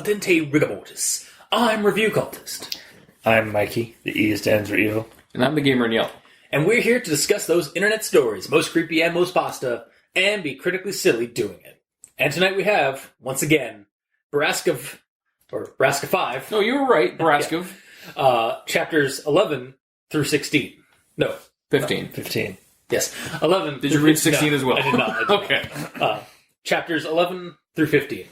Dente, Rigamortis. I'm Review Cultist. I'm Mikey. The E stands for evil. And I'm the Gamer in Yellow. And we're here to discuss those internet stories, most creepy and most pasta, and be critically silly doing it. And tonight we have, once again, Borrasca 5. No, you were right, Borrasca. Chapters 11 through 16. No. 15. 15. Yes. 11. Did you read 16 as well? I did not. Okay. Chapters 11 through 15.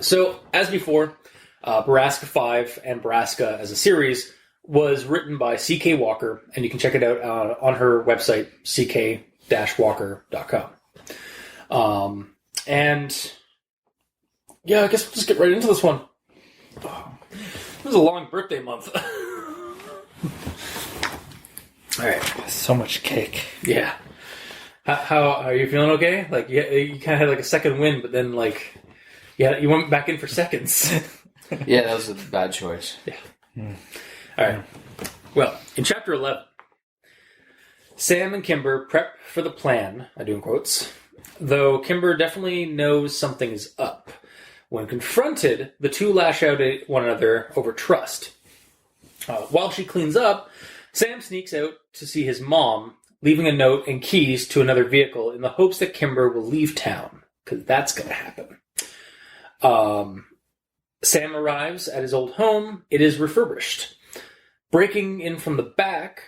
So, as before, Borrasca 5 and Borrasca as a series was written by C.K. Walker, and you can check it out on her website, ck-walker.com. And, yeah, I guess we'll just get right into this one. It was a long birthday month. Alright. So much cake. Yeah. How are you feeling okay? Like, you kind of had like a second win, but then, like... Yeah, you went back in for seconds. Yeah, that was a bad choice. Yeah. All right. Well, in Chapter 11, Sam and Kimber prep for the plan, I do in quotes, though Kimber definitely knows something is up. When confronted, the two lash out at one another over trust. While she cleans up, Sam sneaks out to see his mom, leaving a note and keys to another vehicle in the hopes that Kimber will leave town, because that's going to happen. Sam arrives at his old home. It is refurbished. Breaking in from the back,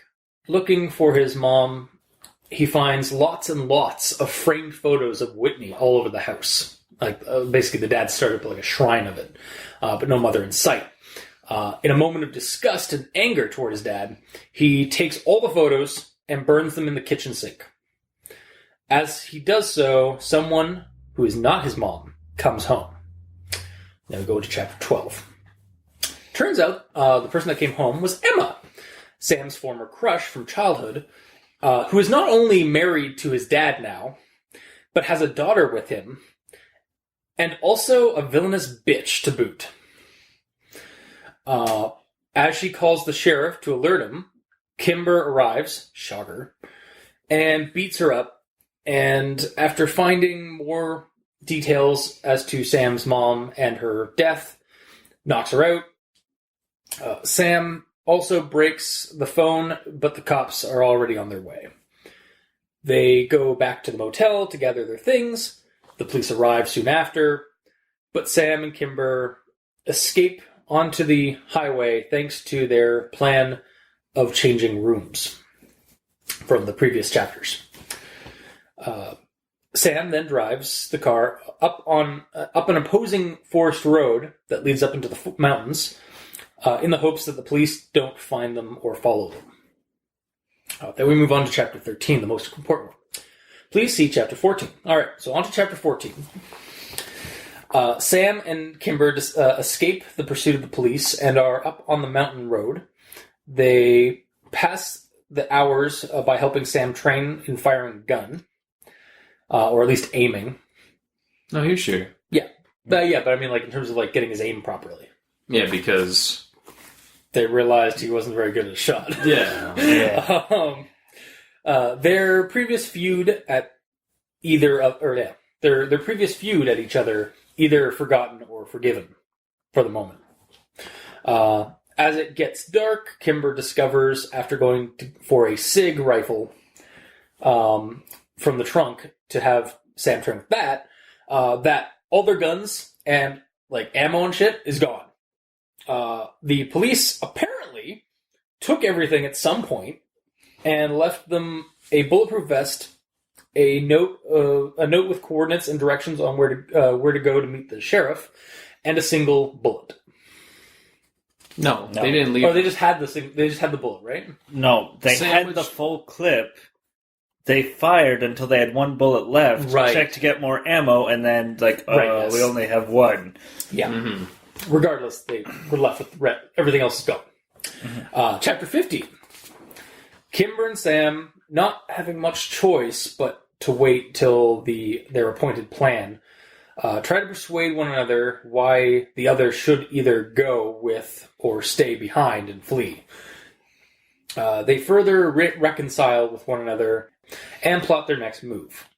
looking for his mom, he finds lots and lots of framed photos of Whitney all over the house. Like, basically the dad started up like a shrine of it, but no mother in sight. In a moment of disgust and anger toward his dad, he takes all the photos and burns them in the kitchen sink. As he does so, someone who is not his mom comes home. Now we go to Chapter 12. Turns out the person that came home was Emma, Sam's former crush from childhood, who is not only married to his dad now, but has a daughter with him, and also a villainous bitch to boot. As she calls the sheriff to alert him, Kimber arrives, shocker, and beats her up, and after finding more details as to Sam's mom and her death, knocks her out. Sam also breaks the phone, but the cops are already on their way. They go back to the motel to gather their things. The police arrive soon after, but Sam and Kimber escape onto the highway thanks to their plan of changing rooms from the previous chapters. Sam then drives the car up an opposing forest road that leads up into the mountains in the hopes that the police don't find them or follow them. Then we move on to Chapter 13, the most important one. Please see Chapter 14. All right, so on to Chapter 14. Sam and Kimber escape the pursuit of the police and are up on the mountain road. They pass the hours by helping Sam train in firing a gun. Or at least aiming. No, you sure? Yeah. But I mean, like, in terms of, like, getting his aim properly. Yeah, because... They realized he wasn't very good at a shot. Yeah. Their previous feud at their previous feud at each other, either forgotten or forgiven for the moment. As it gets dark, Kimber discovers, after going for a SIG rifle, from the trunk to have Sam train with that all their guns and like ammo and shit is gone. The police apparently took everything at some point and left them a bulletproof vest, a note with coordinates and directions on where to go to meet the sheriff, and a single bullet. No, they didn't leave. Or they just had the bullet, right? No, they had the full clip. They fired until they had one bullet left. Right. Checked to get more ammo, and then Yes. we only have one. Yeah. Mm-hmm. Regardless, they were left with everything else is gone. Mm-hmm. Chapter 15. Kimber and Sam, not having much choice but to wait till their appointed plan. Try to persuade one another why the other should either go with or stay behind and flee. They further reconcile with one another and plot their next move.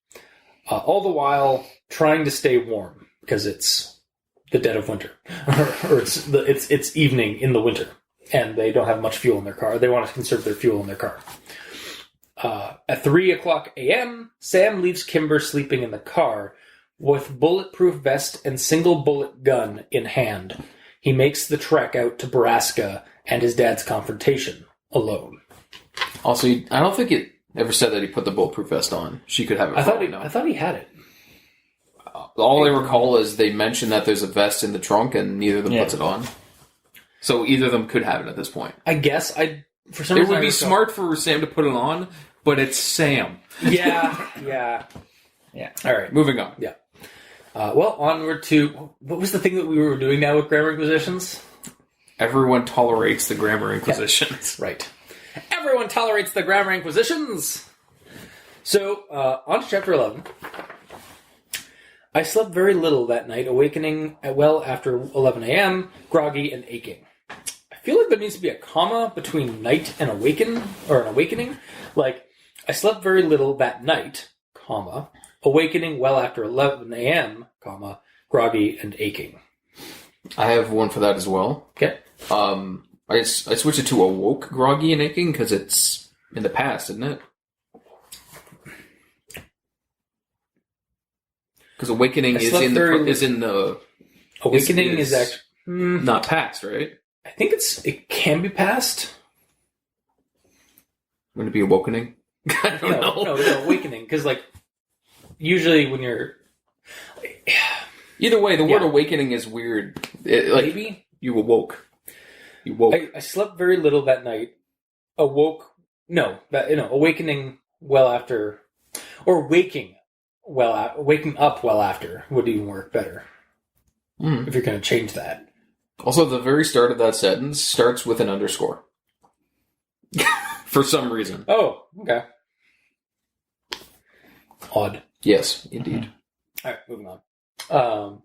All the while trying to stay warm, because it's the dead of winter. or it's evening in the winter, and they don't have much fuel in their car. They want to conserve their fuel in their car. At 3 o'clock a.m., Sam leaves Kimber sleeping in the car with bulletproof vest and single bullet gun in hand. He makes the trek out to Borrasca and his dad's confrontation alone. Also, I don't think it ever said that he put the bulletproof vest on. She could have it. I thought he had it. All I recall is they mentioned that there's a vest in the trunk, and neither of them puts it on. So either of them could have it at this point. I guess for some it reason would be smart for Sam to put it on, but it's Sam. Yeah. All right, moving on. Yeah. Well, onward to what was the thing that we were doing now with grammar inquisitions? Everyone tolerates the grammar inquisitions. Yeah, right. Everyone tolerates the grammar inquisitions. So, on to chapter 11. I slept very little that night, awakening well after 11 a.m., groggy and aching. I feel like there needs to be a comma between night and awaken, or an awakening. Like, I slept very little that night, comma, awakening well after 11 a.m., comma, groggy and aching. I have one for that as well. Okay. I switched it to awoke, groggy, and aching because it's in the past, isn't it? Because awakening is in the awakening is actually not past, right? I think it can be past. Wouldn't it be awakening? I don't know. No, awakening because like usually when you're either way, the word awakening is weird. Maybe you awoke. You woke. I slept very little that night. Awakening well after, or waking up well after would even work better. If you're going to change that. Also, the very start of that sentence starts with an underscore. For some reason. Oh, okay. Odd. Yes, indeed. All right, moving on.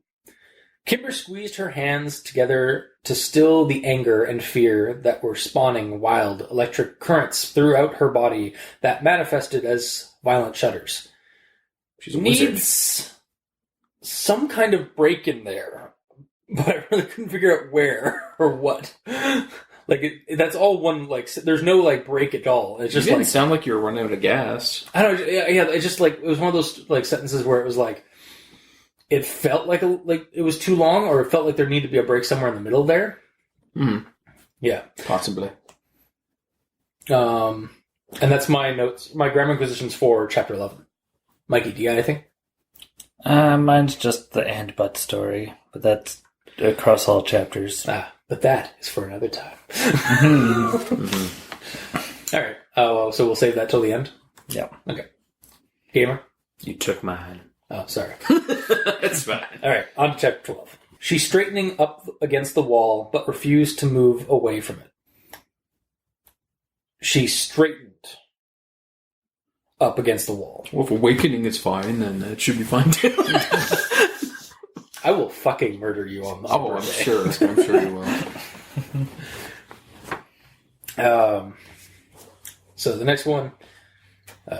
Kimber squeezed her hands together to still the anger and fear that were spawning wild electric currents throughout her body that manifested as violent shudders. She's a wizard. Needs some kind of break in there, but I really couldn't figure out where or what. That's all one, there's no, break at all. It's just, you didn't sound like you were running out of gas. I don't know, yeah, it's just, it was one of those, sentences where it was, it felt like it was too long, or it felt like there needed to be a break somewhere in the middle there. Mm-hmm. Yeah. Possibly. And that's my notes, my grammar inquisitions for chapter 11. Mikey, do you got anything? Mine's just the and but story, but that's across all chapters. But that is for another time. Mm-hmm. All right. So we'll save that till the end? Yeah. Okay. Gamer? You took mine. Oh, sorry. It's fine. All right, on to chapter 12. She's straightening up against the wall, but refused to move away from it. She straightened up against the wall. Well, if awakening is fine, then it should be fine too. I will fucking murder you on the I'm sure. I'm sure you will. So the next one,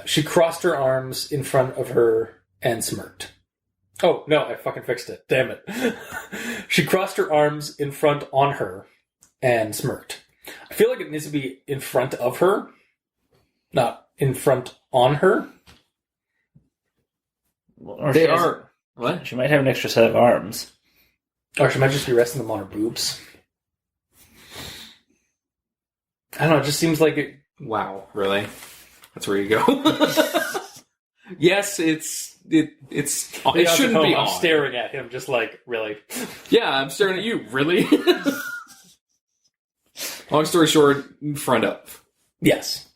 she crossed her arms in front of her and smirked. Oh, no, I fucking fixed it. Damn it. She crossed her arms in front on her and smirked. I feel like it needs to be in front of her, not in front on her. Or they are. What? She might have an extra set of arms. Or she might just be resting them on her boobs. I don't know, it just seems like it... Wow, really? That's where you go? Yes, it shouldn't be on. I'm staring at him just really? Yeah, I'm staring at you, really? Long story short, front up. Yes.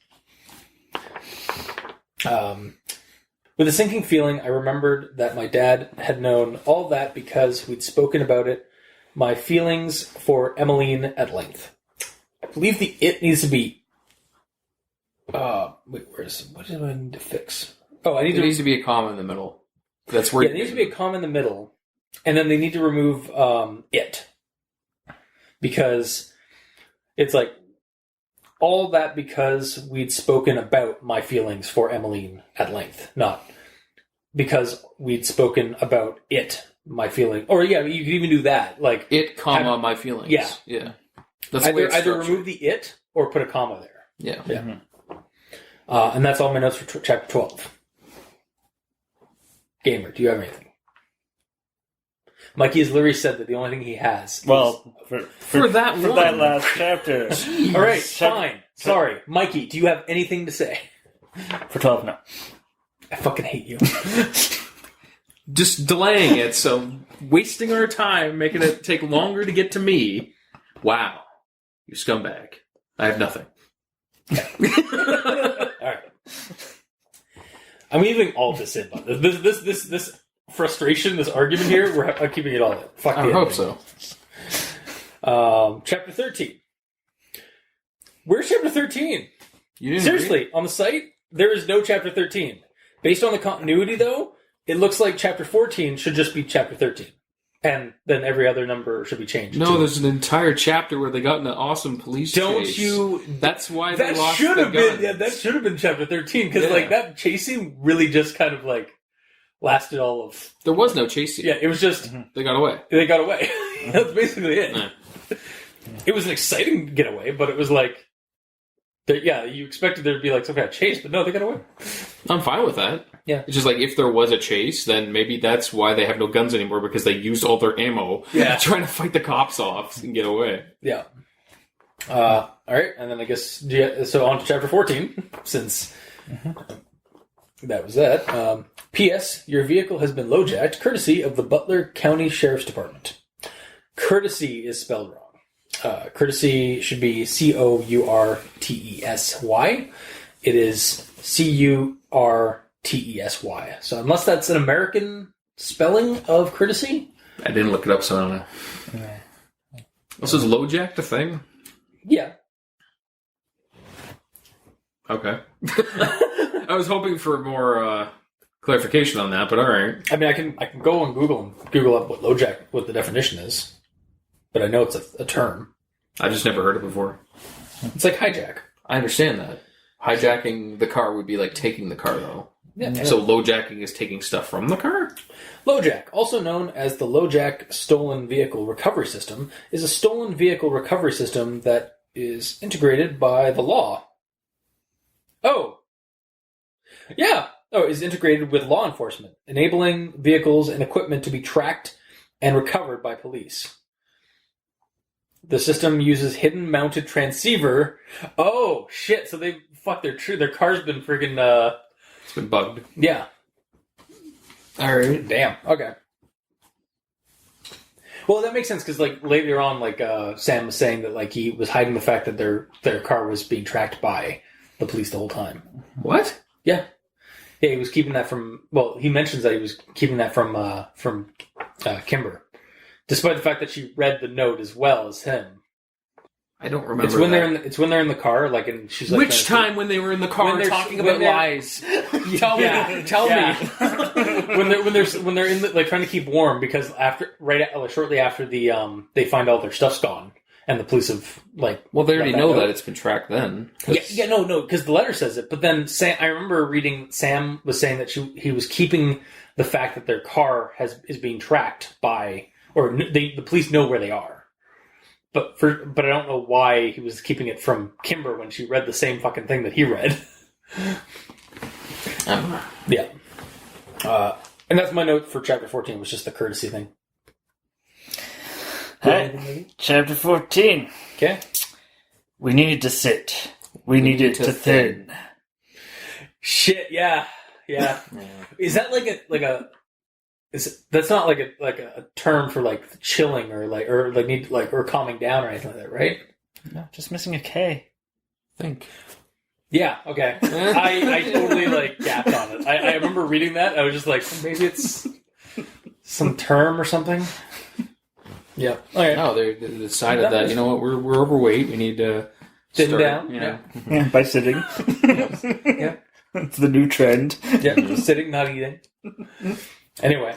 With a sinking feeling, I remembered that my dad had known all that because we'd spoken about it, my feelings for Emmeline at length. I believe the it needs to be... what do I need to fix? Oh, It needs to be a comma in the middle. That's where it needs to be a comma in the middle, and then they need to remove it because it's like all that because we'd spoken about my feelings for Emmeline at length, not because we'd spoken about it, my feeling. Or yeah, you could even do that, like it, comma, my feelings. Yeah. That's either remove the it or put a comma there. Yeah. Mm-hmm. And that's all my notes for chapter 12. Gamer, do you have anything? Mikey has literally said that the only thing he has is... Well, for that last chapter. All right, fine. Sorry. Mikey, do you have anything to say? For 12, no. I fucking hate you. Just delaying it, so wasting our time, making it take longer to get to me. Wow. You scumbag. I have nothing. All right. I'm leaving all this in. This frustration, this argument here, I'm keeping it all in. Fuck I hope so. Chapter 13. Where's chapter 13? Seriously, on the site, there is no chapter 13. Based on the continuity, though, it looks like chapter 14 should just be chapter 13. And then every other number should be changed. No, there's an entire chapter where they got in an awesome police chase. That's why they lost the gun. That should have been chapter 13, because like that chasing really just kind of like lasted all of... There was no chasing. Yeah, it was just... They got away. They got away. That's basically it. It was an exciting getaway, but it was like... you expected there to be like some kind of chase, but no, they got away. I'm fine with that. Yeah. It's just like if there was a chase, then maybe that's why they have no guns anymore, because they used all their ammo trying to fight the cops off and get away. Yeah. All right, and then I guess... So on to chapter 14, since that was that. P.S. Your vehicle has been low-jacked, courtesy of the Butler County Sheriff's Department. Courtesy is spelled wrong. Courtesy should be Courtesy. It is Curtesy. So unless that's an American spelling of courtesy, I didn't look it up, so I don't know. Also, is low jacked a thing? Yeah. Okay. I was hoping for more clarification on that, but all right. I mean, I can go on Google and Google up what the definition is, but I know it's a term. I just never heard it before. It's like hijack. I understand that. Hijacking the car would be like taking the car, though. Yeah. So lowjacking is taking stuff from the car? LoJack, also known as the LoJack Stolen Vehicle Recovery System, is a stolen vehicle recovery system that is integrated by the law. Oh. Yeah. Oh, is integrated with law enforcement, enabling vehicles and equipment to be tracked and recovered by police. The system uses hidden mounted transceiver. Oh, shit. So their car's been friggin' it's been bugged. Yeah. Alright. Damn. Okay. Well, that makes sense because, like, later on, like, Sam was saying that, like, he was hiding the fact that their car was being tracked by the police the whole time. What? Yeah. Yeah, he was keeping that from... Well, he mentions that he was keeping that from Kimber. Despite the fact that she read the note as well as him. I don't remember. It's when they're in the car, like, and she's like, which time when they were in the car talking about lies? Tell me. when they're in the, like, trying to keep warm because shortly after the they find all their stuff's gone and the police have like. Well, they already know that it's been tracked then. No, because the letter says it. But then I remember reading Sam was saying that he was keeping the fact that their car is being tracked by, or the police know where they are. But I don't know why he was keeping it from Kimber when she read the same fucking thing that he read. Yeah. And that's my note for chapter 14, was just the courtesy thing. Hey, chapter 14. Okay. We needed to sit. We needed to thin. Shit, yeah. Is that that's not like a term for like chilling or calming down or anything like that, right? No, just missing a K. Think. Yeah, okay. I totally like gapped on it. I remember reading that. I was just like, maybe it's some term or something. Yeah. Okay. No, they decided that, you know what, we're overweight. We need to sit down. Yeah, by sitting. Yeah. It's the new trend. Yeah, just sitting, not eating. Anyway.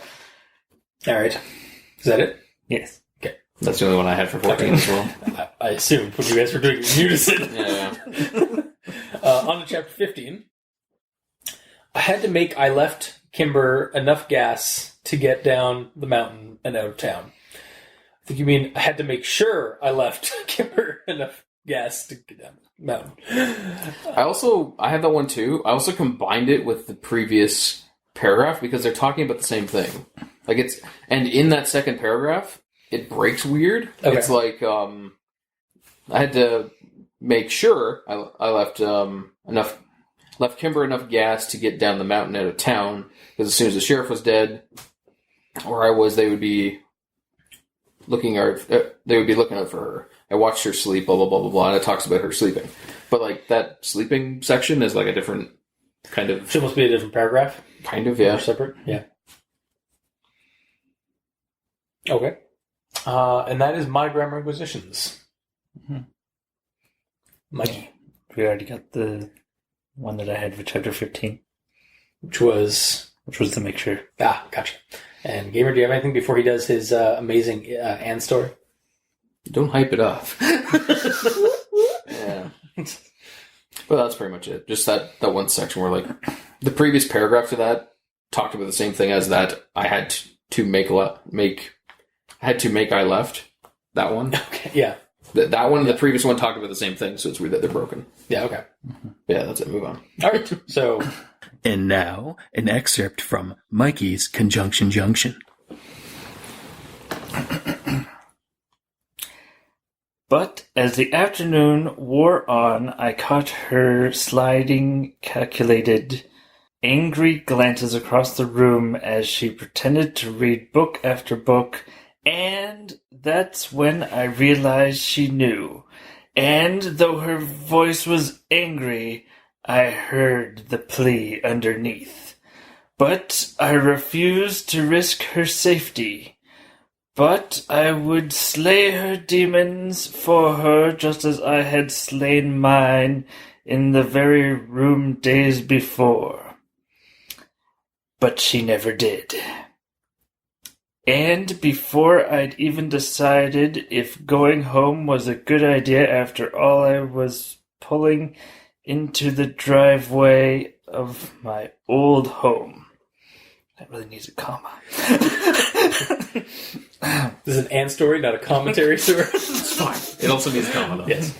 All right. Is that it? Yes. Okay. That's the only one I had for 14 as well. I assumed when you guys were doing it in unison. Yeah. On to chapter 15. I had to make I left Kimber enough gas to get down the mountain and out of town. I think you mean I had to make sure I left Kimber enough gas to get down the mountain. I had that one too. I also combined it with the previous paragraph because they're talking about the same thing. And in that second paragraph, it breaks weird. Okay. It's like, I had to make sure I left left Kimber enough gas to get down the mountain out of town, because as soon as the sheriff was dead, or I was, they would be looking out for her. I watched her sleep, blah, blah, blah, blah, blah, and it talks about her sleeping. But, that sleeping section is, a different kind of... Should must be a different paragraph? Kind of, yeah. Or separate? Yeah. Okay. And that is my grammar inquisitions. Mm-hmm. Mikey. We already got the one that I had for chapter 15. Which was the mixture. Ah, gotcha. And Gamer, do you have anything before he does his amazing Anne story? Don't hype it up. Yeah. But that's pretty much it. Just that one section where, the previous paragraph to that talked about the same thing as that. I had to make I left. That one. Okay, yeah. That one and the previous one talked about the same thing, so it's weird that they're broken. Yeah, okay. Mm-hmm. Yeah, that's it. Move on. All right, so... And now, an excerpt from Mikey's Conjunction Junction. But as the afternoon wore on, I caught her sliding, calculated, angry glances across the room as she pretended to read book after book, and that's when I realized she knew. And though her voice was angry, I heard the plea underneath. But I refused to risk her safety. But I would slay her demons for her just as I had slain mine in the very room days before. But she never did. And before I'd even decided if going home was a good idea after all, I was pulling into the driveway of my old home. That really needs a comma. This is an Anne story, not a commentary story. It's fine. It also needs a comma, though. Yes.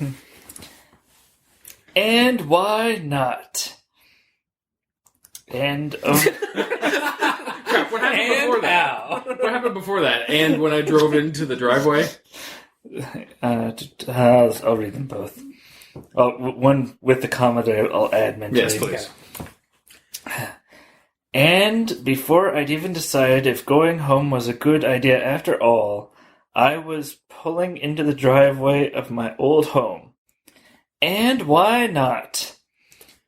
And why not? And Crap, what happened before that? What happened before that? And when I drove into the driveway? I'll read them both. One with the comma that I'll add mentally. Yes, please. And before I'd even decided if going home was a good idea after all, I was pulling into the driveway of my old home. And why not?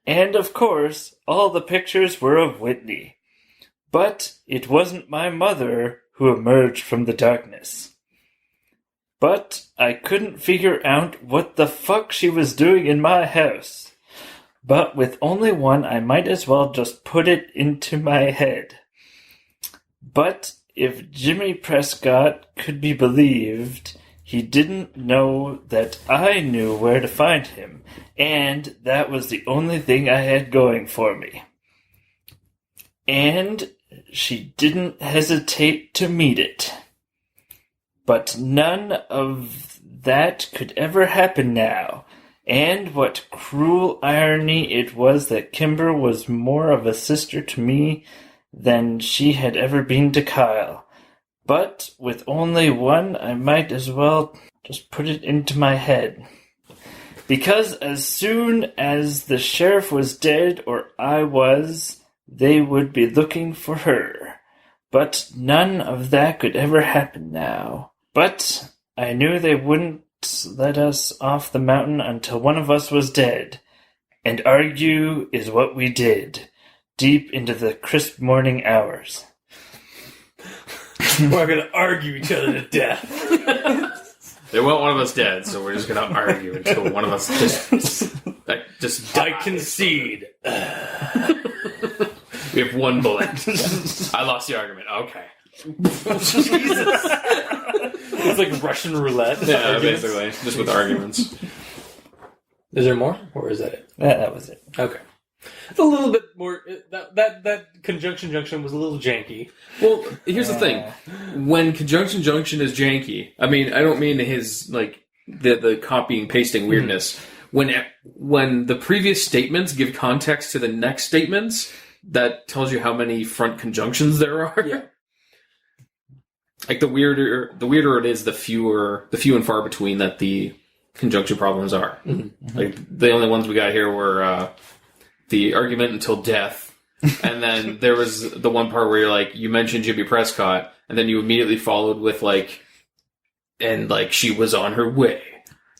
And of course, all the pictures were of Whitney. But it wasn't my mother who emerged from the darkness. But I couldn't figure out what the fuck she was doing in my house. But with only one, I might as well just put it into my head. But if Jimmy Prescott could be believed, he didn't know that I knew where to find him, and that was the only thing I had going for me. And she didn't hesitate to meet it. But none of that could ever happen now. And what cruel irony it was that Kimber was more of a sister to me than she had ever been to Kyle. But with only one, I might as well just put it into my head. Because as soon as the sheriff was dead, or I was, they would be looking for her. But none of that could ever happen now. But I knew they wouldn't let us off the mountain until one of us was dead. And argue is what we did, deep into the crisp morning hours. We're going to argue each other to death. They want one of us dead, so we're just going to argue until one of us just I concede. We have one bullet. I lost the argument. Okay. Jesus. It's like Russian roulette. Yeah, arguments. basically. Just with arguments. Is there more? Or is that it? That was it. Okay. It's a little bit more... That conjunction junction was a little janky. Well, here's the thing. When conjunction junction is janky, I mean, I don't mean his, like, the copying, pasting weirdness. When the previous statements give context to the next statements, that tells you how many front conjunctions there are. Yeah. Like, the weirder it is, the few and far between that the conjunction problems are. Mm-hmm. Like, the only ones we got here were the argument until death, and then there was the one part where you're like, you mentioned Jimmy Prescott, and then you immediately followed with like, and like she was on her way,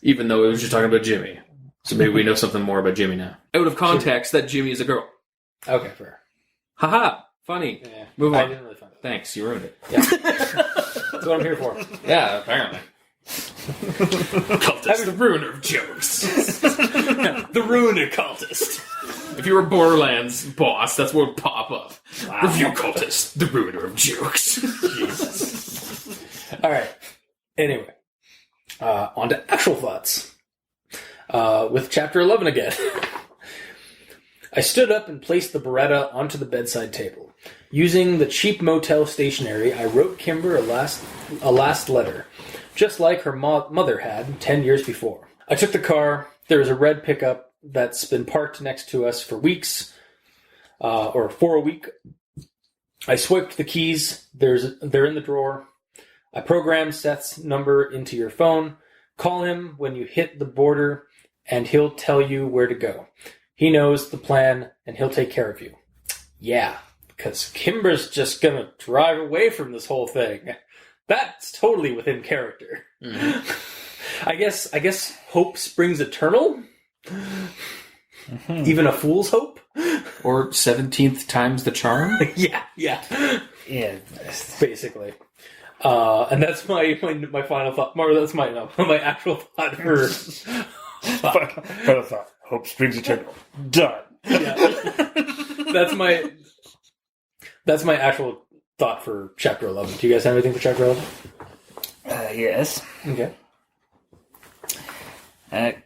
even though it was just talking about Jimmy. So maybe we know something more about Jimmy now. Out of context, that Jimmy is a girl. Okay, fair. Haha, funny. Yeah. Move I on. didn't really find it. Thanks, you ruined it. Yeah. That's what I'm here for. Yeah, apparently. Cultist, the ruiner of jokes. The ruiner cultist. If you were Borderlands boss, that's what would pop up. Wow. Review cultist, the ruiner of jokes. Jesus. All right. Anyway, on to actual thoughts. With chapter 11 again. I stood up and placed the Beretta onto the bedside table. Using the cheap motel stationery, I wrote Kimber a last letter, just like her mother had 10 years before. I took the car. There is a red pickup that's been parked next to us for weeks, or for a week. I swiped the keys. They're in the drawer. I programmed Seth's number into your phone. Call him when you hit the border, and he'll tell you where to go. He knows the plan, and he'll take care of you. Yeah, because Kimber's just gonna drive away from this whole thing. That's totally within character. Mm-hmm. I guess hope springs eternal. Mm-hmm. Even a fool's hope. Or 17th times the charm? Yeah. Yeah. Basically. And that's my final thought. Or that's my actual thought for. Final thought. Hope springs eternal. Done. Yeah. That's my actual thought for chapter 11. Do you guys have anything for chapter 11? Yes. Okay.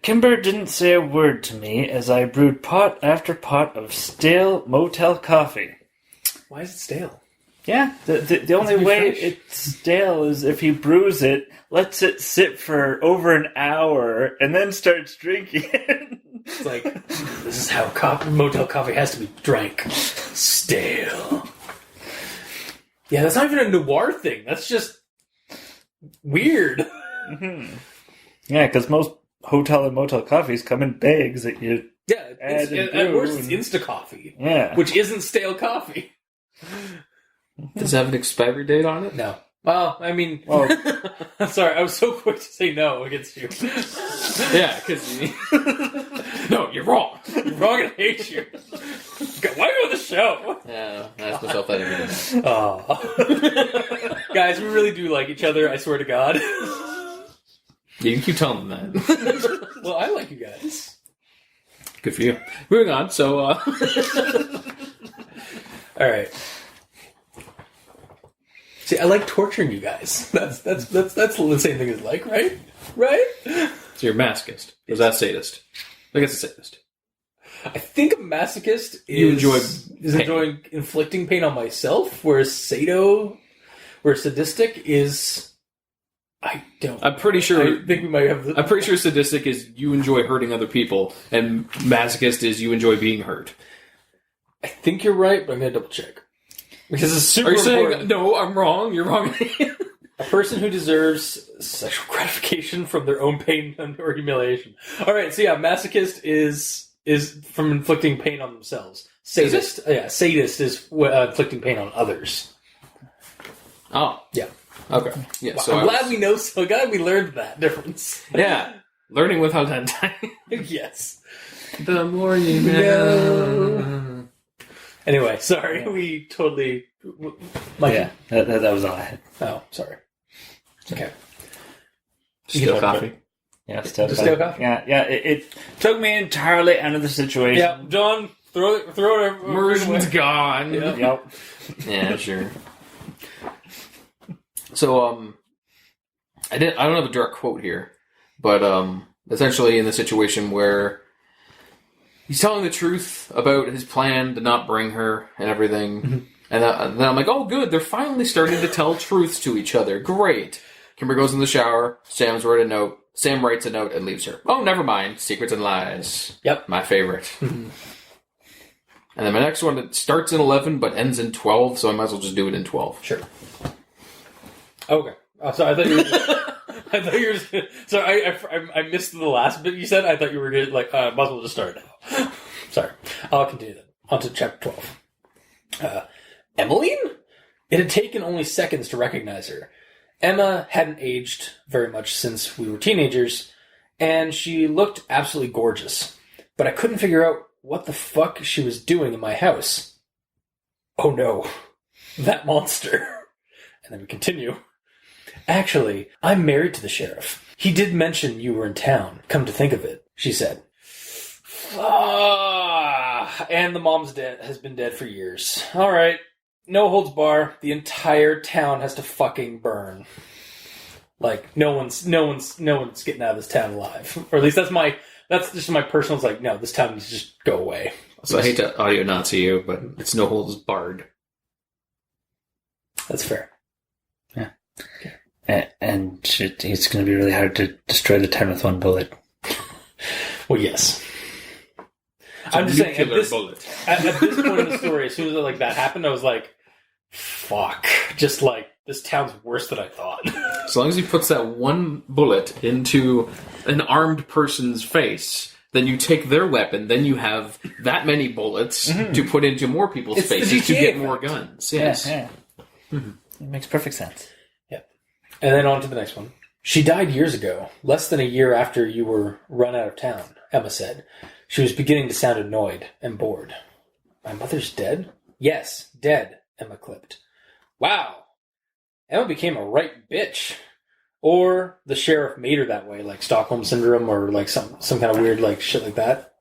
Kimber didn't say a word to me as I brewed pot after pot of stale motel coffee. Why is it stale? Yeah, the only be way fresh. it's stale is if he brews it, lets it sit for over an hour, and then starts drinking it. It's like, this is how motel coffee has to be drank. Stale. Yeah, that's not even a noir thing. That's just weird. Mm-hmm. Yeah, because most hotel and motel coffees come in bags that you... Yeah, Add and at brew worst it's and- Insta coffee, Yeah. which isn't stale coffee. Does it have an expiry date on it? No. Well, I mean, Well, I'm sorry, I was so quick to say no against you. Yeah, because... No, you're wrong. You're wrong and I hate you. God, why are you on the show? Yeah, I asked myself that every day. Oh. Guys, we really do like each other, I swear to God. You can keep telling them that. Well, I like you guys. Good for you. Moving on, so... Alright. See, I like torturing you guys. That's the same thing as like, right? Right? So you're a masochist. Or is that sadist? I guess a sadist. I think a masochist You enjoy is pain. enjoying inflicting pain on myself, whereas sadistic is I don't. I'm pretty sure... I think we might have. I'm pretty sure sadistic is you enjoy hurting other people, and masochist is you enjoy being hurt. I think you're right, but I'm gonna double check because it's super Are you saying, important. no, I'm wrong, you're wrong? A person who deserves sexual gratification from their own pain or humiliation. All right, so yeah, masochist is from inflicting pain on themselves. Sadist is inflicting pain on others. Oh. Yeah. Okay. Yeah, Well, so I'm glad we know. So glad we learned that difference. Yeah. Learning without Dente. Yes. The more you know. Anyway, sorry, we totally. Mikey. yeah, that was all I had. Oh, sorry. Okay. Still coffee. Yeah, still Still coffee. Yeah. It took me entirely out of the situation. Yeah, John, throw it. Immersion's gone. Yeah. Yep. Yeah, sure. So, I don't have a direct quote here, but essentially in the situation where he's telling the truth about his plan to not bring her and everything, and then I'm like, oh, good, they're finally starting to tell truths to each other. Great. Kimber goes in the shower. Sam writes a note and leaves her. Oh, never mind. Secrets and lies. Yep. My favorite. And then my next one, it starts in 11 but ends in 12, so I might as well just do it in 12. Sure. Okay. So I thought you were. Sorry, I missed the last bit you said. I thought you were good. Like, might as well just start now. Sorry. I'll continue then. On to chapter 12. Emmeline? It had taken only seconds to recognize her. Emma hadn't aged very much since we were teenagers, and she looked absolutely gorgeous. But I couldn't figure out what the fuck she was doing in my house. Oh no. That monster. And then we continue. Actually, I'm married to the sheriff. He did mention you were in town, come to think of it, she said. And the mom's has been dead for years. Alright. No holds bar. The entire town has to fucking burn. Like, no one's getting out of this town alive. Or at least that's just my personal, it's like, no, this town needs to just go away. So I hate to audio Nazi you, but it's no holds barred. That's fair. Yeah. Okay. And it's going to be really hard to destroy the town with one bullet. Well, yes. I'm just saying, at this point in the story, as soon as that happened, I was like, fuck. Just like, this town's worse than I thought. As long as he puts that one bullet into an armed person's face, then you take their weapon, then you have that many bullets to put into more people's faces to get more guns. Yes. Yeah. Mm-hmm. It makes perfect sense. Yeah. And then on to the next one. She died years ago, less than a year after you were run out of town, Emma said. She was beginning to sound annoyed and bored. My mother's dead? Yes, dead, Emma clipped. Wow. Emma became a right bitch. Or the sheriff made her that way, like Stockholm Syndrome or like some kind of weird like shit like that.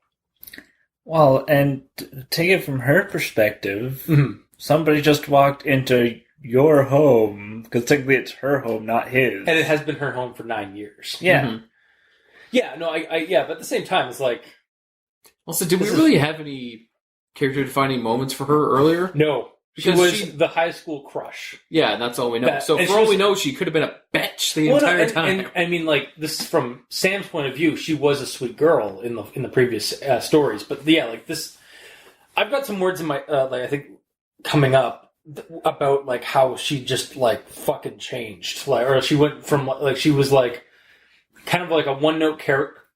Well, and take it from her perspective, somebody just walked into your home, because technically it's her home, not his. And it has been her home for 9 years. Yeah. Mm-hmm. Yeah, no, but at the same time, it's like... Also, did we really have any character-defining moments for her earlier? No. She was the high school crush. Yeah, that's all we know. So for all we know, she could have been a bitch the entire time. And I mean, like, this is from Sam's point of view. She was a sweet girl in the previous stories. But yeah, like this... I've got some words in my... I think coming up about, like, how she just, like, fucking changed. Like, or she went from, like, she was, like, kind of like a one-note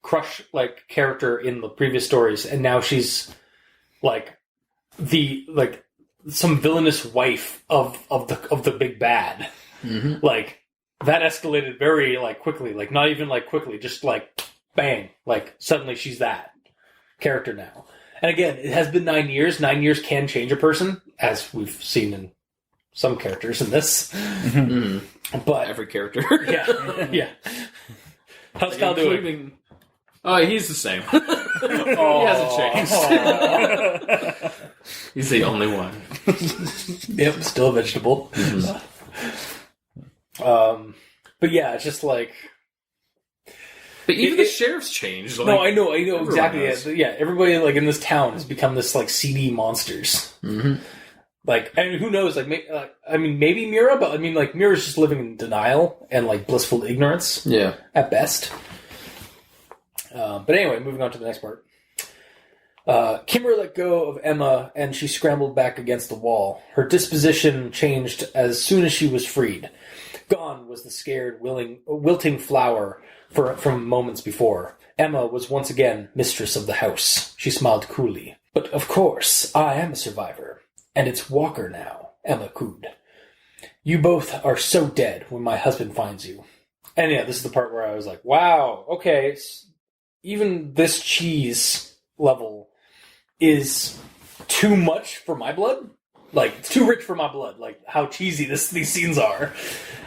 crush, like, character in the previous stories. And now she's, like, some villainous wife of the big bad. Mm-hmm. Like, that escalated very, like, quickly. Like, not even, like, quickly. Just, like, bang. Like, suddenly she's that character now. And again, it has been 9 years. 9 years can change a person, as we've seen in some characters in this. Mm-hmm. But every character. Yeah. How's Kyle doing? Oh, he's the same. He hasn't changed. He's the only one. Yep, still a vegetable. Mm-hmm. But yeah, it's just like... But even the sheriff's changed. Like, no, I know exactly. Yeah, everybody like in this town has become this like seedy monsters. Mm-hmm. Like, I mean, who knows? Like, maybe Mira, but I mean, like, Mira's just living in denial and like blissful ignorance. Yeah, at best. But anyway, moving on to the next part. Kimber let go of Emma, and she scrambled back against the wall. Her disposition changed as soon as she was freed. Gone was the scared, wilting flower from moments before. Emma was once again mistress of the house. She smiled coolly. But of course, I am a survivor. And it's Walker now, Emma cooed. You both are so dead when my husband finds you. And yeah, this is the part where I was like, wow, okay, even this cheese level is too much for my blood. Like, it's too rich for my blood. Like, how cheesy these scenes are.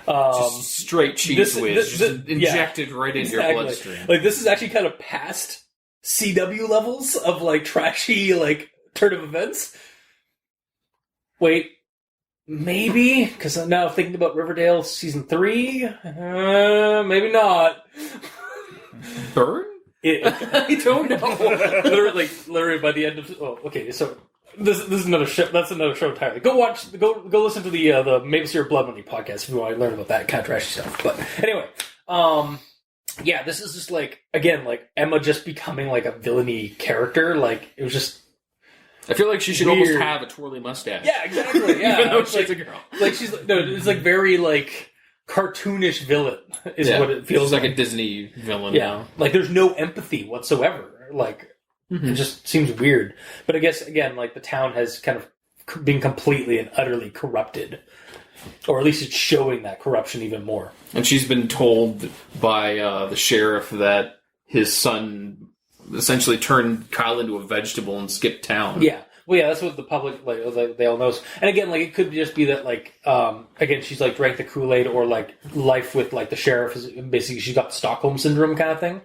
Just straight cheese whiz, just injected right into your bloodstream. Like, this is actually kind of past CW levels of, like, trashy, like, turn of events. Wait, maybe? Because now thinking about Riverdale Season 3? Maybe not. Burn? I don't know. literally by the end of... Oh, okay, so... This is another show. That's another show entirely. Go listen to the Maple Syrup Blood Money podcast if you want to learn about that kind of trashy stuff. But anyway, yeah, this is just like, again, like Emma just becoming like a villainy character. Like, it was just... I feel like she should weird. almost have a twirly mustache. Yeah, exactly. Yeah. Even though she's a girl. Like, she's no, it's like very like cartoonish villain is what it feels like a Disney villain. Yeah, now. like there's no empathy whatsoever. Like. It just seems weird. But I guess, again, like, the town has kind of been completely and utterly corrupted. Or at least it's showing that corruption even more. And she's been told by the sheriff that his son essentially turned Kyle into a vegetable and skipped town. Yeah. Well, yeah, that's what the public, like they all knows. And again, like, it could just be that, like, again, she's, like, drank the Kool-Aid or, like, life with, like, the sheriff is basically, she's got the Stockholm Syndrome kind of thing.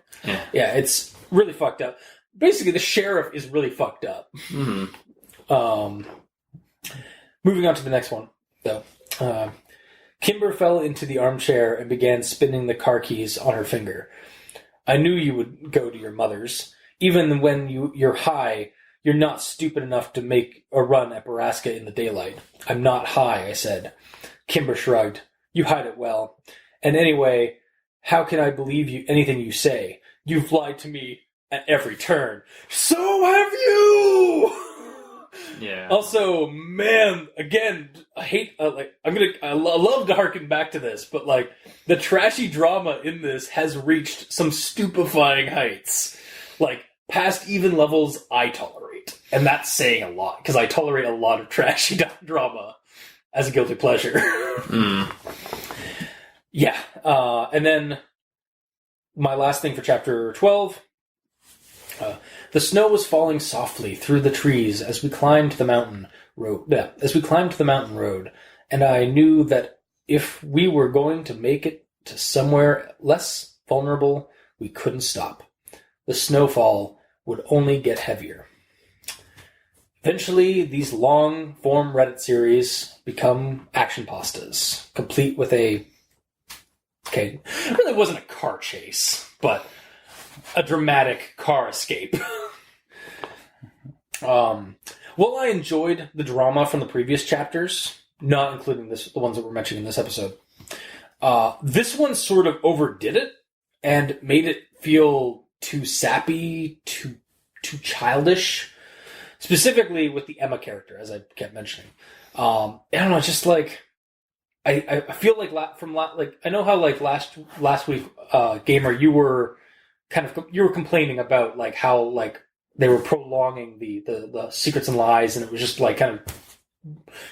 Yeah, it's really fucked up. Basically, the sheriff is really fucked up. Mm-hmm. Moving on to the next one, though. Kimber fell into the armchair and began spinning the car keys on her finger. I knew you would go to your mother's. Even when you're high, you're not stupid enough to make a run at Borrasca in the daylight. I'm not high, I said. Kimber shrugged. You hide it well. And anyway, how can I believe anything you say? You've lied to me at every turn. So have you! Yeah. Also, man, again, I hate, I love to harken back to this, but, like, the trashy drama in this has reached some stupefying heights. Like, past even levels I tolerate. And that's saying a lot, because I tolerate a lot of trashy drama as a guilty pleasure. Yeah. And then, my last thing for chapter 12... the snow was falling softly through the trees as we climbed the mountain road. Yeah, as we climbed the mountain road, and I knew that if we were going to make it to somewhere less vulnerable, we couldn't stop. The snowfall would only get heavier. Eventually, these long-form Reddit series become action pastas, complete with a... Okay, it really wasn't a car chase, but... a dramatic car escape. While I enjoyed the drama from the previous chapters, not including the ones that we're mentioning in this episode, this one sort of overdid it and made it feel too sappy, too childish. Specifically with the Emma character, as I kept mentioning. I don't know, just like... I feel like I know how like last week, Gamer, you were complaining about like how like they were prolonging the secrets and lies, and it was just like kind of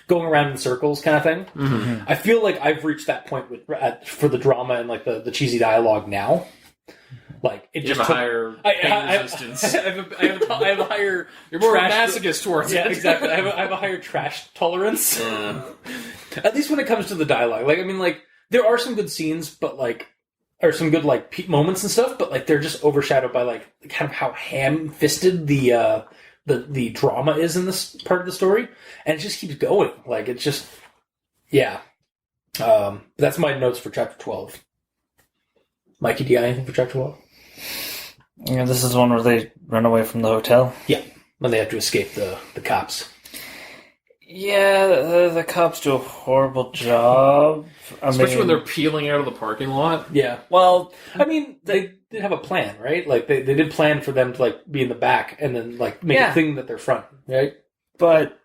going around in circles kind of thing. Mm-hmm. I feel like I've reached that point for the drama and like the cheesy dialogue now. Like it you just have a higher pain resistance. I have a higher. You're more of a masochist towards it. Yeah, exactly. I have a higher trash tolerance. At least when it comes to the dialogue. Like I mean, like there are some good scenes, but like. Or some good like moments and stuff, but like they're just overshadowed by like kind of how ham-fisted the drama is in this part of the story, and it just keeps going. Like it's just, yeah. That's my notes for chapter 12. Mikey, do you got anything for chapter 12? Yeah, this is one where they run away from the hotel. Yeah, when they have to escape the cops. Yeah, the cops do a horrible job. Especially when they're peeling out of the parking lot. Yeah. Well, I mean, they did have a plan, right? Like, they did plan for them to, like, be in the back and then, like, make a thing that they're front, right? But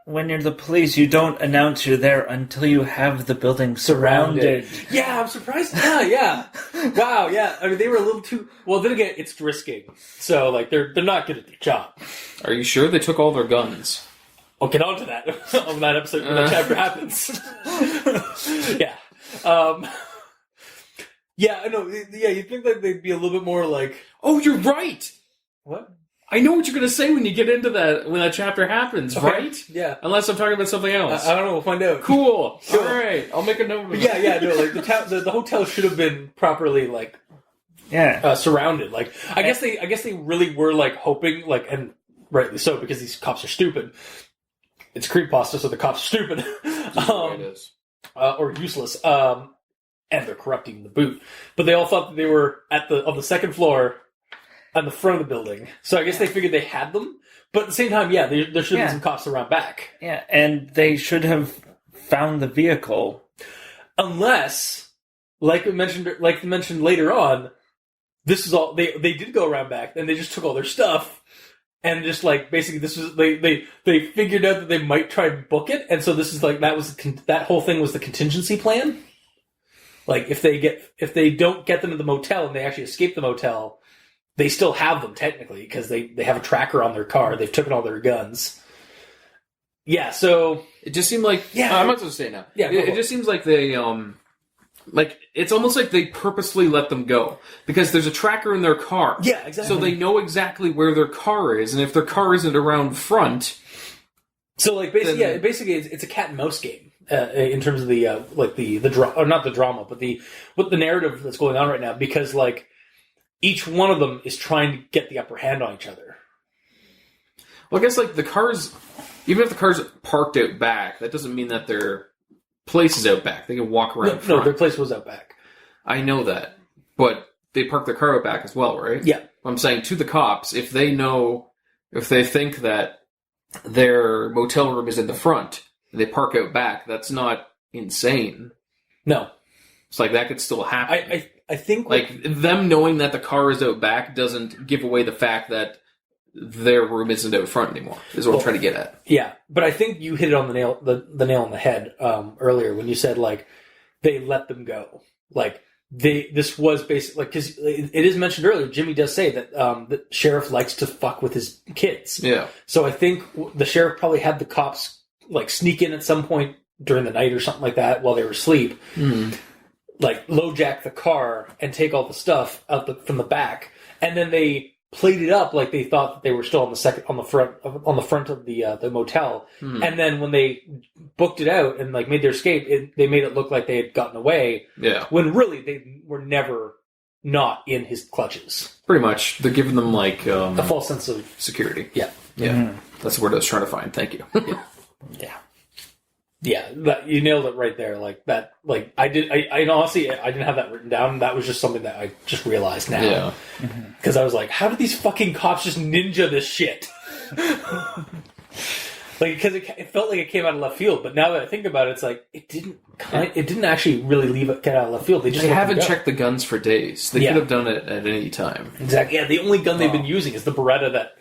when you're the police, you don't announce you're there until you have the building surrounded. Yeah, I'm surprised. Yeah. Wow, yeah. I mean, they were a little too... Well, then again, it's risking. So, like, they're not good at their job. Are you sure they took all their guns? I'll get on to that on that episode when that chapter happens. Yeah. Yeah, I know. Yeah, you'd think like they'd be a little bit more like... Oh, you're right! What? I know what you're going to say when you get into that, when that chapter happens, Okay. right? Yeah. Unless I'm talking about something else. I don't know. We'll find out. Cool. Sure. All right. I'll make a note of it. Yeah. No. Like the hotel should have been properly like surrounded. Like I guess they really were like hoping like, and rightly so because these cops are stupid. It's creepypasta, so the cops are stupid. It is. Or useless. And they're corrupting the boot. But they all thought that they were on the second floor on the front of the building. So I guess they figured they had them. But at the same time, there should be some cops around back. Yeah, and they should have found the vehicle. Unless, like we mentioned later on, this is all they did go around back and they just took all their stuff and just like basically this was they figured out that they might try and book it, and so this is like that whole thing was the contingency plan. Like if they don't get them to the motel and they actually escape the motel, they still have them technically because they have a tracker on their car. They've taken all their guns. Yeah, so It just seemed like... I'm not supposed to say now. yeah, It just seems like they... Like, it's almost like they purposely let them go. Because there's a tracker in their car. yeah, exactly. So they know exactly where their car is, and if their car isn't around front... So like basically, it's a cat and mouse game in terms of the or not the drama, but the narrative that's going on right now. Because like each one of them is trying to get the upper hand on each other. Well, I guess like the cars, even if the car's parked out back, that doesn't mean that their place is out back. They can walk around front. No, their place was out back. I know that, but they park their car out back as well, right? Yeah. I'm saying to the cops, if they think that their motel room is in the front, and they park out back, that's not insane. No, It's like that could still happen. I think like them knowing that the car is out back doesn't give away the fact that their room isn't out front anymore. Is what I'm trying to get at. Yeah, but I think you hit it on the nail on the head earlier when you said like they let them go. Like this was basically like because it is mentioned earlier. Jimmy does say that the sheriff likes to fuck with his kids. Yeah. So I think the sheriff probably had the cops like sneak in at some point during the night or something like that while they were asleep. Like LoJack the car and take all the stuff out from the back, and then they played it up like they thought that they were still on the front of the motel. And then when they booked it out and like made their escape, they made it look like they had gotten away. Yeah. When really they were never not in his clutches. Pretty much. They're giving them like A false sense of security. yeah. Yeah. That's the word I was trying to find. Thank you. Yeah, you nailed it right there. Like that. Like I honestly I didn't have that written down. That was just something that I just realized now. Yeah. Because I was like, how did these fucking cops just ninja this shit? Like, because it felt like it came out of left field, but now that I think about it, it's like it didn't actually really get out of left field. They just haven't checked the guns for days. They could have done it at any time. Exactly. Yeah, the only gun they've been using is the Beretta that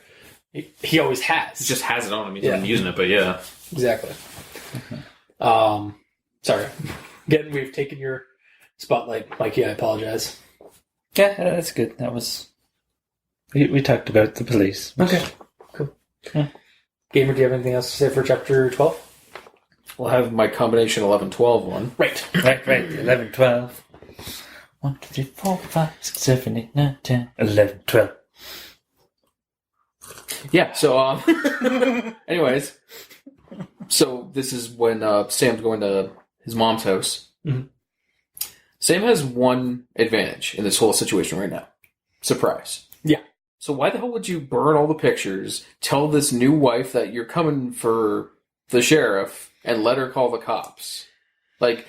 he always has. He just has it on him. He's been using it, but yeah. Exactly. Sorry. Again, we've taken your spotlight, Mikey. I apologize. Yeah, that's good. That was... We talked about the police. Okay. Cool. Yeah. Gamer, do you have anything else to say for Chapter 12? We'll have my combination 11-12 one. Right. Right. 11, 12. 1, 2, 3, 4, 5, 6, 7, 8, 9, 10, 11, 12. Yeah, so, anyways. So, this is when Sam's going to his mom's house. Mm-hmm. Sam has one advantage in this whole situation right now. Surprise. Yeah. So why the hell would you burn all the pictures, tell this new wife that you're coming for the sheriff, and let her call the cops? Like,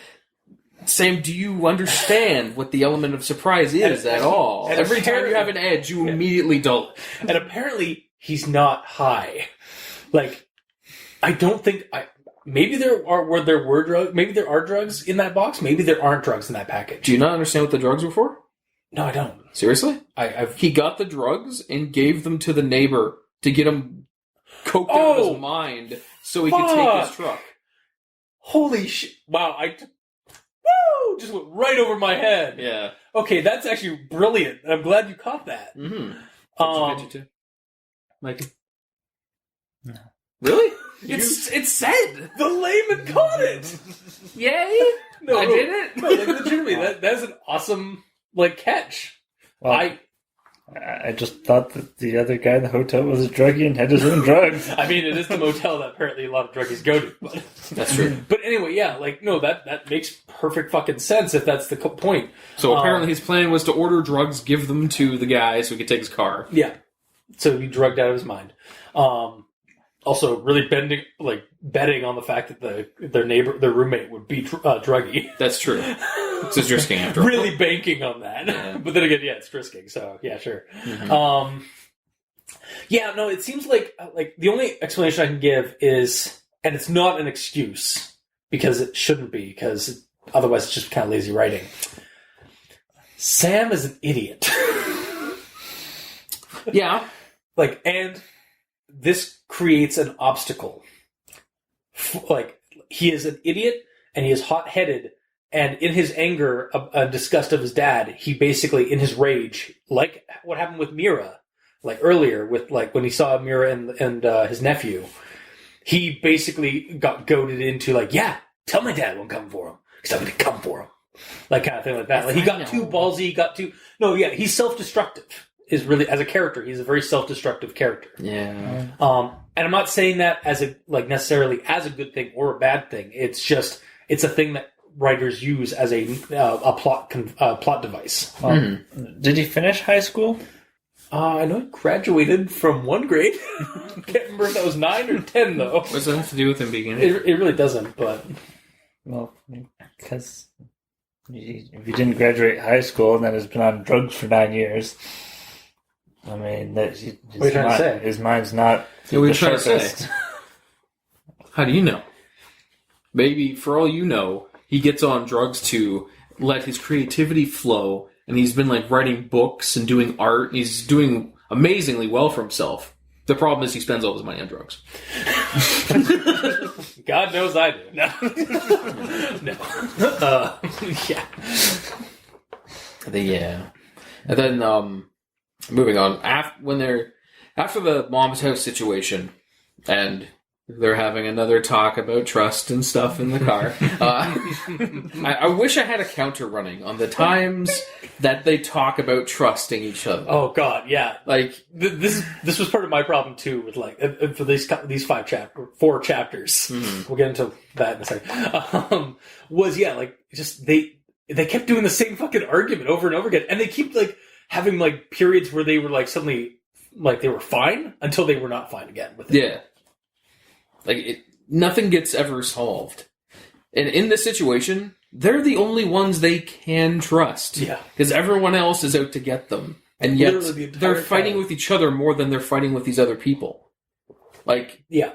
Sam, do you understand what the element of surprise is at all? and Every time you have an edge, you immediately dull it. And apparently, he's not high. Like, I don't think... Maybe there were drugs. Maybe there are drugs in that box. Maybe there aren't drugs in that package. Do you not understand what the drugs were for? No, I don't. Seriously? I've He got the drugs and gave them to the neighbor to get him coked out of his mind so he could take his truck. Holy shit. Wow, woo! Just went right over my head. Yeah. Okay, that's actually brilliant. I'm glad you caught that. Mm-hmm. Um, you too? Mikey? No. Really? It's said. The layman caught it! Yay! No, I did it. No, like legitimately, that's an awesome catch. Well, I just thought that the other guy in the hotel was a druggie and had his own drugs. I mean, it is the motel that apparently a lot of druggies go to. But That's true. But anyway, yeah, like, no, that makes perfect fucking sense if that's the point. So apparently his plan was to order drugs, give them to the guy so he could take his car. Yeah. So he drugged out of his mind. Also, really betting on the fact that their roommate would be druggy. That's true. It's a Drisking after all. Really banking on that. Yeah. But then again, yeah, it's Drisking, so yeah, sure. Mm-hmm. Yeah, no, it seems like the only explanation I can give is, and it's not an excuse, because it shouldn't be, because otherwise it's just kind of lazy writing. Sam is an idiot. Yeah. And this creates an obstacle. He is an idiot, and he is hot-headed, and in his anger and disgust of his dad, he basically, in his rage, like what happened with Mira, earlier, with when he saw Mira and his nephew, he basically got goaded into yeah, tell my dad I won't come for him, because I'm going to come for him. Kind of thing like that. He got too ballsy, he's self-destructive. Is really, as a character, he's a very self-destructive character. Yeah. And I'm not saying that as necessarily as a good thing or a bad thing. It's just, it's a thing that writers use as a plot device. Did he finish high school? I know he graduated from 1 grade. Can't remember if that was 9 or 10, though. What does that have to do with him being in It really doesn't, but... Well, because if he didn't graduate high school and then has been on drugs for 9 years... I mean, what are you trying to say? His mind's not Yeah, what are you the trying to say? sharpest. How do you know? Maybe, for all you know, he gets on drugs to let his creativity flow, and he's been writing books and doing art, and he's doing amazingly well for himself. The problem is he spends all his money on drugs. God knows I do. No. No. Yeah. Yeah. And then, moving on, after the mom's house situation, and they're having another talk about trust and stuff in the car. I wish I had a counter running on the times that they talk about trusting each other. Oh God, yeah. This was part of my problem too with for these 4 chapters. We'll get into that in a second. They kept doing the same fucking argument over and over again, and they keep having periods where they were suddenly they were fine until they were not fine again with it. Yeah. Nothing gets ever solved. And in this situation, they're the only ones they can trust. Yeah. Because everyone else is out to get them. And yet, they're fighting with each other more than they're fighting with these other people. Yeah.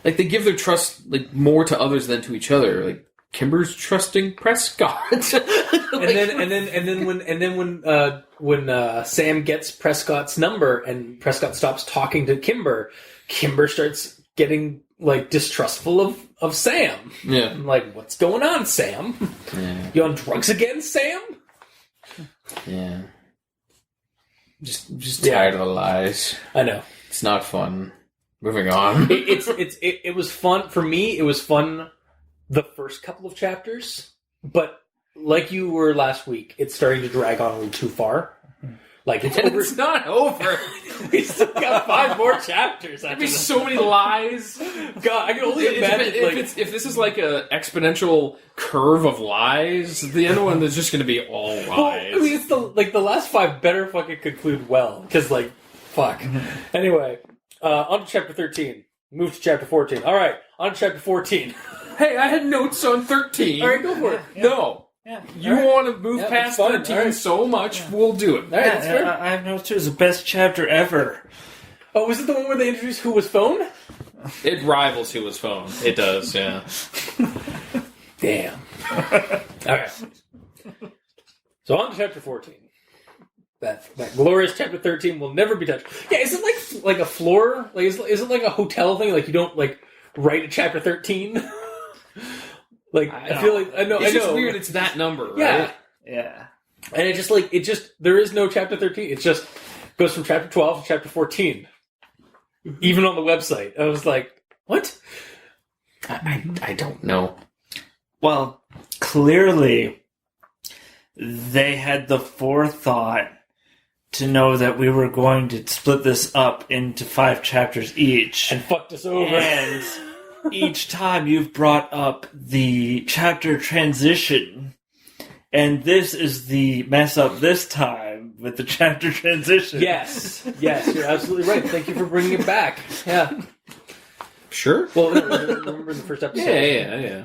They give their trust, more to others than to each other. Kimber's trusting Prescott. And then when Sam gets Prescott's number and Prescott stops talking to Kimber starts getting distrustful of Sam. Yeah. I'm what's going on, Sam? Yeah. You on drugs again, Sam? Yeah. Just tired of the lies. I know. It's not fun. Moving on. It was fun for me. It was fun the first couple of chapters, but like you were last week, it's starting to drag on a little too far. It's not over. We still got 5 more chapters. There'd be so many lies. God, I can only imagine. If this is like a exponential curve of lies, the end one is just going to be all lies. Well, I mean, it's the last 5 better fucking conclude well, because fuck. Anyway, on to chapter 13. Move to chapter 14. All right, on to chapter 14. Hey, I had notes on 13. All right, go for it. Yeah. No. Yeah. You want to move past 13 so much, we'll do it. All right, that's fair. I have notes too. It's the best chapter ever. Oh, was it the one where they introduced Who Was Phone? It rivals Who Was Phone. It does, yeah. Damn. All right. So on to chapter 14. That glorious chapter 13 will never be touched. Yeah, is it like a floor? Is it like a hotel thing? You don't write a chapter 13? I feel I know. It's just weird. It's that number, right? Yeah. Yeah. And it just there is no chapter 13. It just goes from chapter 12 to chapter 14. Even on the website, I was like, "What?" I don't know. Well, clearly, they had the forethought to know that we were going to split this up into 5 chapters each. And fucked us over. And each time you've brought up the chapter transition. And this is the mess up this time with the chapter transition. Yes, you're absolutely right. Thank you for bringing it back. Yeah. Sure. Well, remember in the first episode? Yeah.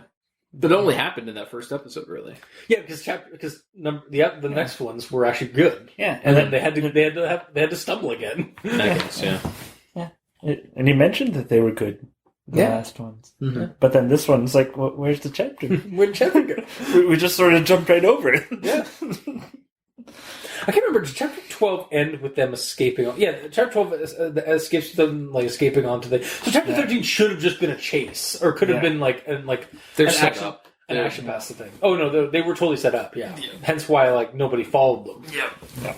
That only happened in that first episode, really. Yeah, because the next ones were actually good. Yeah, and then they had to stumble again. I guess, yeah. And he mentioned that they were good. The last ones. Mm-hmm. But then this one's like, where's the chapter? Where'd the chapter go? we just sort of jumped right over it. Yeah. I can't remember. Did chapter 12 end with them escaping? Chapter 12 escapes them escaping onto the. So chapter 13 should have just been a chase, or could have been They're an set action, up. an action past the thing. Oh no, they were totally set up. Yeah. Hence why nobody followed them. Yeah.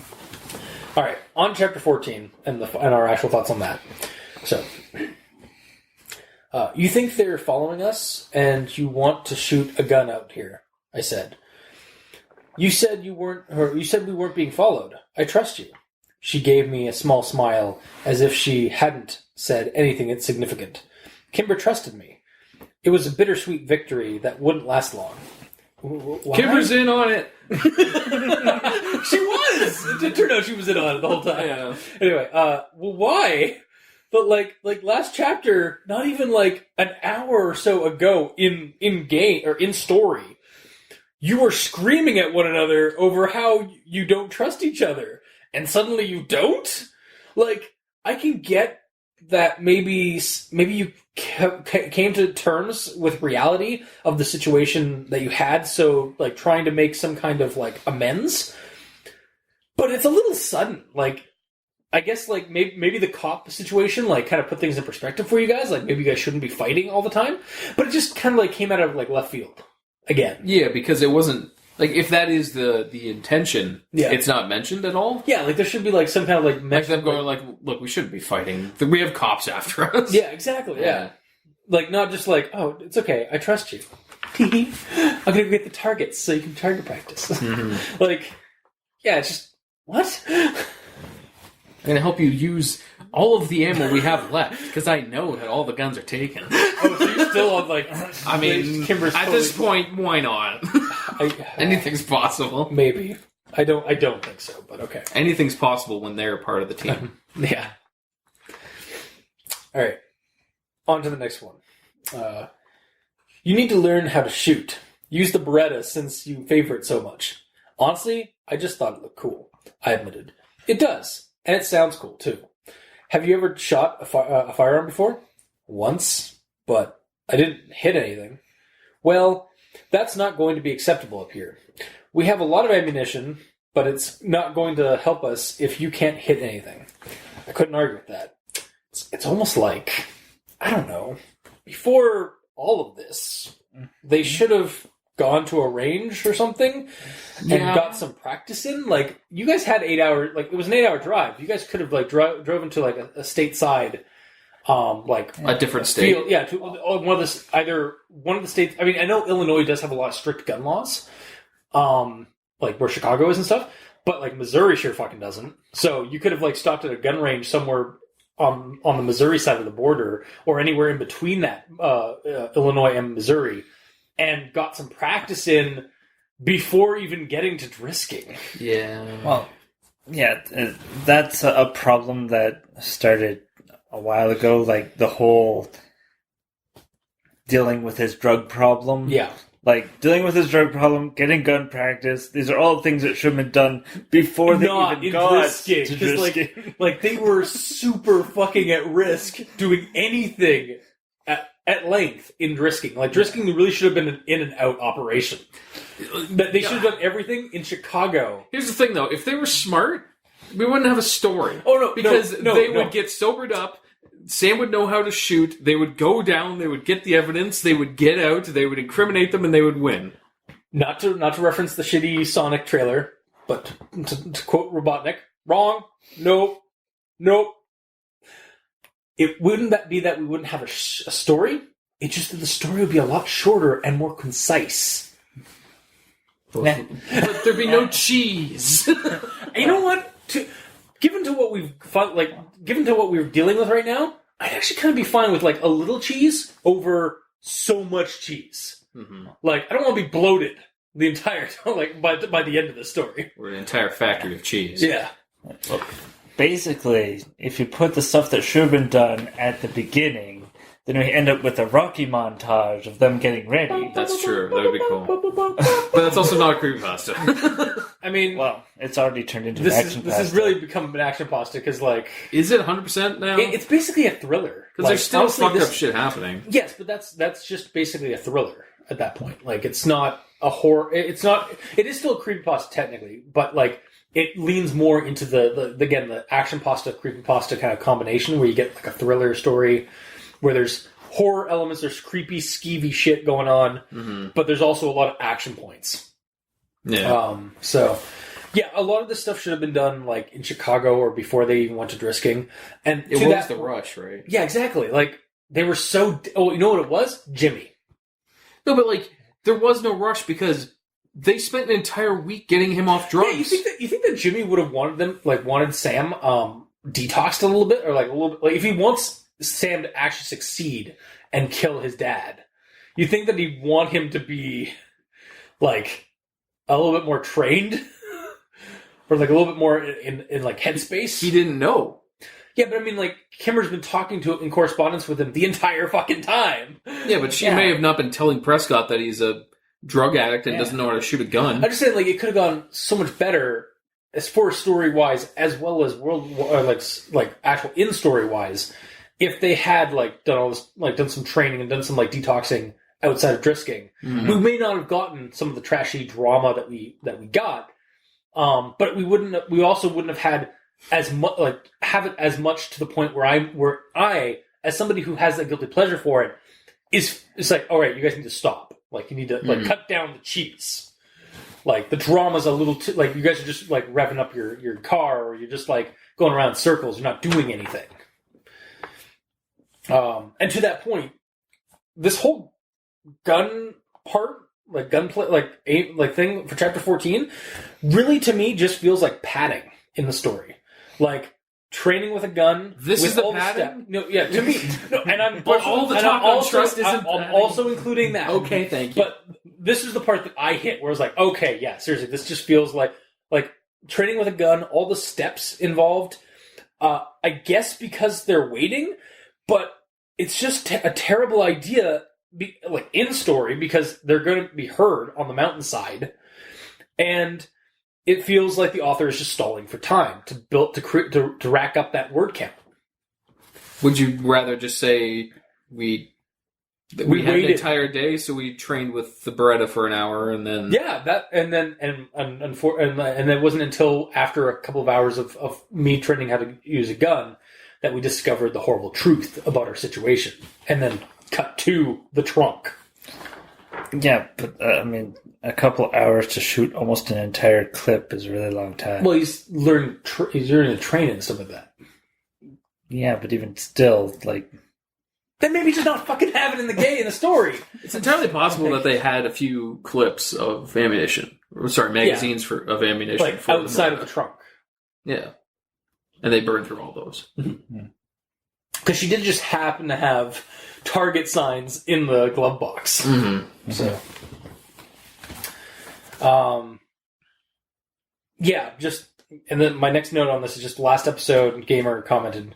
All right, on chapter 14 and our actual thoughts on that. So. You think they're following us, and you want to shoot a gun out here, I said. You said we weren't being followed. I trust you. She gave me a small smile, as if she hadn't said anything insignificant. Kimber trusted me. It was a bittersweet victory that wouldn't last long. Why? Kimber's in on it. She was! It turned out she was in on it the whole time. Yeah. Anyway, why? But last chapter, not even an hour or so ago in game or in story, you were screaming at one another over how you don't trust each other, and suddenly you don't. I can get that maybe you came to terms with reality of the situation that you had, so trying to make some kind of amends. But it's a little sudden, I guess, maybe the cop situation, kind of put things in perspective for you guys. Maybe you guys shouldn't be fighting all the time. But it just kind of, came out of, left field. Again. Yeah, because it wasn't... if that is the intention, it's not mentioned at all. Yeah, there should be, some kind of, them going, look, we shouldn't be fighting. We have cops after us. Yeah, exactly, yeah. Not just oh, it's okay, I trust you. I'm gonna go get the targets so you can target practice. Mm-hmm. Yeah, it's just... What? I'm going to help you use all of the ammo we have left, because I know that all the guns are taken. Oh, so you're still on, I mean, Kimber's at this point, why not? Anything's possible. Maybe. I don't think so, but okay. Anything's possible when they're part of the team. Yeah. Alright. On to the next one. You need to learn how to shoot. Use the Beretta since you favor it so much. Honestly, I just thought it looked cool. I admitted. It does. And it sounds cool, too. Have you ever shot a firearm before? Once, but I didn't hit anything. Well, that's not going to be acceptable up here. We have a lot of ammunition, but it's not going to help us if you can't hit anything. I couldn't argue with that. It's almost I don't know, before all of this, they should have gone to a range or something and got some practice in. You guys had 8 hours, it was an 8 hour drive. You guys could have drove into a stateside, a different state. Field, to one of the states. I mean, I know Illinois does have a lot of strict gun laws, where Chicago is and stuff, but Missouri sure fucking doesn't. So you could have stopped at a gun range somewhere on the Missouri side of the border, or anywhere in between that, Illinois and Missouri, and got some practice in before even getting to Drisking. Yeah. Well, yeah, that's a problem that started a while ago, the whole dealing with his drug problem. Yeah. Dealing with his drug problem, getting gun practice, these are all things that should have been done before they even got to Drisking. They were super fucking at risk doing anything at length in Drisking. Drisking really should have been an in and out operation. They should have done everything in Chicago. Here's the thing, though. If they were smart, we wouldn't have a story. Oh, no. Because they would get sobered up. Sam would know how to shoot. They would go down. They would get the evidence. They would get out. They would incriminate them, and they would win. Not to reference the shitty Sonic trailer, but to quote Robotnik, wrong. Nope. It wouldn't be that we wouldn't have a story. It's just that the story would be a lot shorter and more concise. But there'd be no cheese. You know what? given to what we're dealing with right now, I'd actually kind of be fine with like a little cheese over so much cheese. Mm-hmm. Like, I don't want to be bloated the entire time, like by the end of the story. Or an entire factory of cheese. Yeah. Well, basically, if you put the stuff that should have been done at the beginning, then we end up with a Rocky montage of them getting ready. That's true. That would be cool. But that's also not a creepypasta. I mean, Well, it's already turned into an action this has pasta. really become an action pasta because, like, Is it 100% now? it's basically a thriller. Because Like, there's still honestly, fucked up shit happening. Yes, but that's just basically a thriller at that point. Like, it's not a horror. It's not. It is still a creepypasta technically, but like it leans more into the action pasta creepypasta kind of combination where you get like a thriller story where there's horror elements, there's creepy, skeevy shit going on, but there's also a lot of action points. Yeah. So, yeah, a lot of this stuff should have been done like in Chicago or before they even went to Drisking. And It to was that, the rush, right? yeah, exactly. Like they were so. Oh, you know what it was? Jimmy. No, but like, there was no rush because they spent an entire week getting him off drugs. Yeah, you think that Jimmy would have wanted Sam detoxed a little bit, or like a little bit, like if he wants Sam to actually succeed and kill his dad, you think that he'd want him to be like a little bit more trained, or like a little bit more in like headspace? He didn't know. Yeah, but I mean, like Kimmer's been talking to him in correspondence with him the entire fucking time. Yeah, but she may have not been telling Prescott that he's a drug addict and doesn't know how to shoot a gun. I just say like it could have gone so much better as far as story wise, as well as like actual in story wise, if they had like done all this, like done some training and done some like detoxing outside of Drisking. We may not have gotten some of the trashy drama that we got, but we also wouldn't have had as much have it as much to the point where I as somebody who has a guilty pleasure for it it's like, all right, you guys need to stop. Like, you need to like cut down the cheese. Like, the drama's a little too, like, you guys are just like revving up your car, or you're just like going around in circles. You're not doing anything. And to that point, this whole gun part, like gunplay, like thing for chapter 14, really to me just feels like padding in the story. Like training with a gun. This with is the all padding? No, yeah, to me. No, and I'm But also, all the and talk I'm on also, trust isn't I'm padding. also including that. Okay, thank you. But this is the part that I hit, where I was like, okay, yeah, seriously, this just feels like training with a gun, all the steps involved. I guess because they're waiting, but it's just a terrible idea, like in story, because they're going to be heard on the mountainside, and it feels like the author is just stalling for time to rack up that word count. Would you rather just say we had an waited. entire day, so we trained with the Beretta for an hour, and then And then it wasn't until after a couple of hours of me training how to use a gun that we discovered the horrible truth about our situation, and then cut to the trunk. Yeah, but I mean, a couple hours to shoot almost an entire clip is a really long time. Well, he's learning to train and stuff like that. Yeah, but even still, like, Then maybe just not fucking have it in the story. it's entirely possible that they had a few clips of ammunition. Or, sorry, magazines of ammunition. Like for outside of the trunk. Yeah. And they burned through all those. Because she did just happen to have target signs in the glove box. Mm-hmm. So, yeah, just, and then my next note on this is just last episode, Gamer commented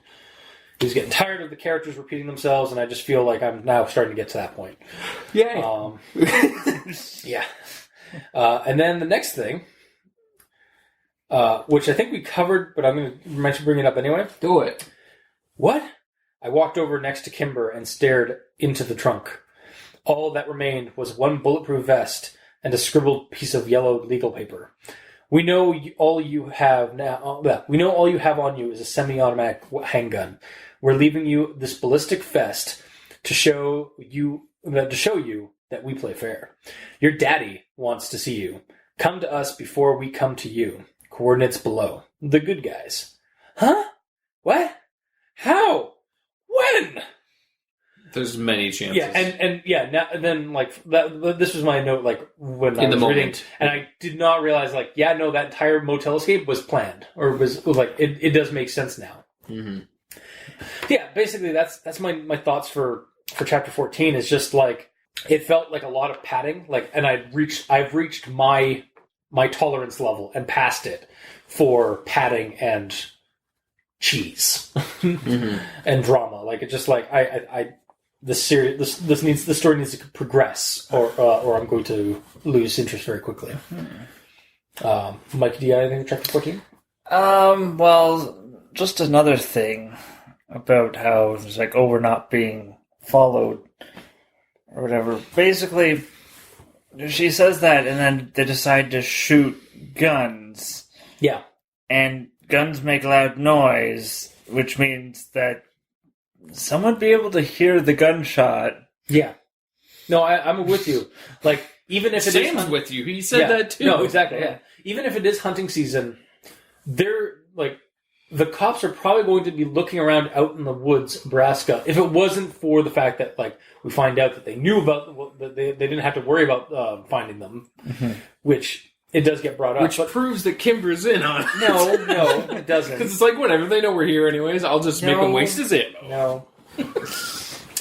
he was getting tired of the characters repeating themselves, and I just feel like I'm now starting to get to that point. Yeah. Yeah. And then the next thing, which I think we covered, but I'm going to mention bring it up anyway. Do it. What? I walked over next to Kimber and stared into the trunk. All that remained was one bulletproof vest and a scribbled piece of yellow legal paper. We know all you have now. We know all you have on you is a semi-automatic handgun. We're leaving you this ballistic vest to show you that we play fair. Your daddy wants to see you. Come to us before we come to you. Coordinates below. The good guys. Huh? What? How? When? There's many chances. Yeah, and now, then like that. This was my note, like when I In the was reading, moment. and I did not realize, like, that entire motel escape was planned, or was like it does make sense now. Mm-hmm. Yeah, basically that's my thoughts for chapter 14. Is just like it felt like a lot of padding, like, and I've reached my tolerance level and past it for padding and cheese and drama. Like it just like the story needs to progress, or I'm going to lose interest very quickly. Mike, do you have anything with chapter 14? Well, just another thing about how it's like, we're not being followed or whatever. Basically, she says that, and then they decide to shoot guns. Yeah. And guns make loud noise, which means that someone would be able to hear the gunshot. Yeah. No, I'm with you. Like, even if it is... Sam's with you. He said that too. No, exactly, yeah. Even if it is hunting season, they're, like... The cops are probably going to be looking around out in the woods, Borrasca, if it wasn't for the fact that, like, we find out that they knew about... That they didn't have to worry about finding them, which... It does get brought up. Which proves that Kimber's in on it. No, it doesn't. Because it's like, whatever, they know we're here anyways. I'll just make them waste his ammo. No.